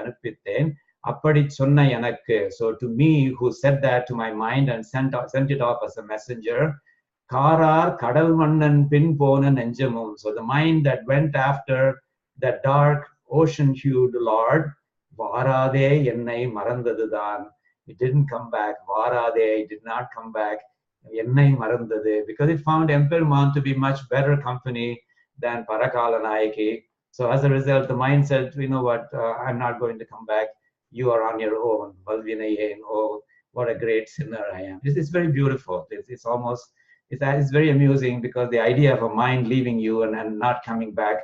அனுப்பித்தேன். அப்படி சொன்ன எனக்கு. So to me, who said that to my mind and sent it off as a messenger, காரார் கடல் மன்னன் பின் போன நெஞ்சமும். So the mind that went after that dark ocean-hued Lord, வாராதே என்னை மறந்ததுதான். It didn't come back. வாராதே, it did not come back. என்னை மறந்தது, because it found Emperman to be much better company than Parakala Nayaki. So as a result, the mind said, you know what, I'm not going to come back. You are on your own. Oh, what a great sinner I am. It's very beautiful. It's almost, it's very amusing, because the idea of a mind leaving you and not coming back,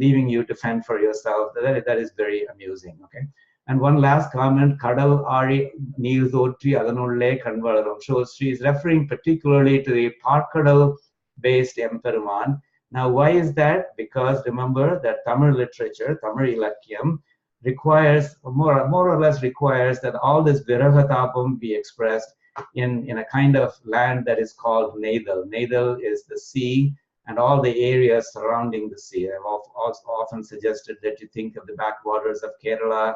leaving you to fend for yourself, that is very amusing. Okay. And one last comment, Kadal Ari Neelthotri Adanulle Kanvalarum. So she is referring particularly to the Parkadal based Emperuman. Now, why is that? Because remember that Tamil literature, Tamil Ilakyam, requires, more or less requires that all this Virahatapam be expressed in a kind of land that is called Neidal. Neidal is the sea and all the areas surrounding the sea. I've often suggested that you think of the backwaters of Kerala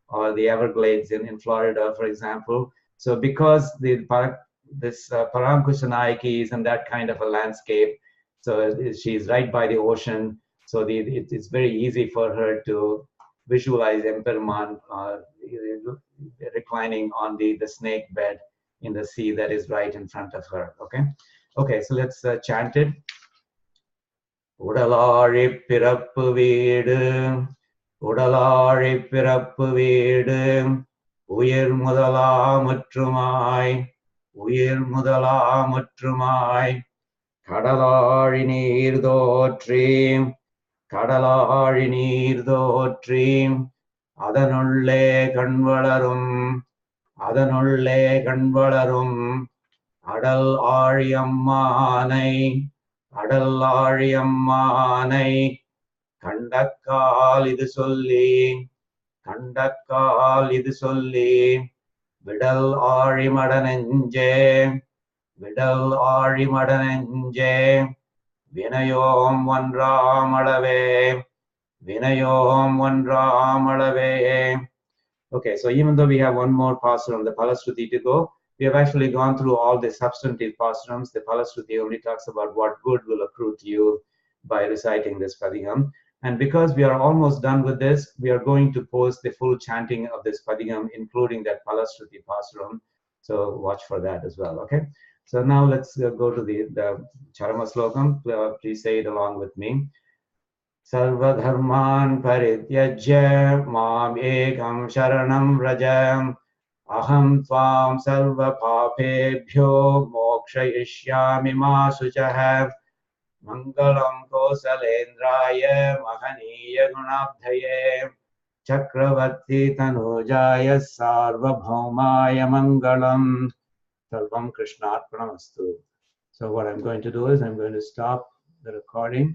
or the Everglades in Florida, for example. So because this Paramkushanayaki is in that kind of a landscape, so she's right by the ocean, so it's very easy for her to visualize Emperman reclining on the snake bed in the sea that is right in front of her. Okay, so let's chant it. Udalari pirappu veedu, udalari pirappu veedu, uyir mudala mutrumai, கடலாழி நீர் தோற்றி அதனுள்ளே கண்வளரும் அடல் ஆழியம்மானை கண்டக்கால் இது சொல்லி விடல் ஆழிமடனெஞ்சே வினயோம் ஒன்றாமளவே. Okay, so even though we have one more pasuram, the Palastruti, to go, we have actually gone through all the substantive pasurams. The Palastruti only talks about what good will accrue to you by reciting this Padigam. And because we are almost done with this, we are going to post the full chanting of this Padigam, including that Palastruti pasuram. So watch for that as well. Okay. So now let's go to the Charama Slokam. Please say it along with me. Sarva dharman parityajya mam ekam sharanam rajam aham tvam sarva papebhyo mokshayishyami ma suchah mangalam kosalendraya mahaniya gunabdhaye chakravarti tanujaya sarva bhaumaya mangalam. Sarvam Krishnarpanamastu. So what I'm going to do is I'm going to stop the recording.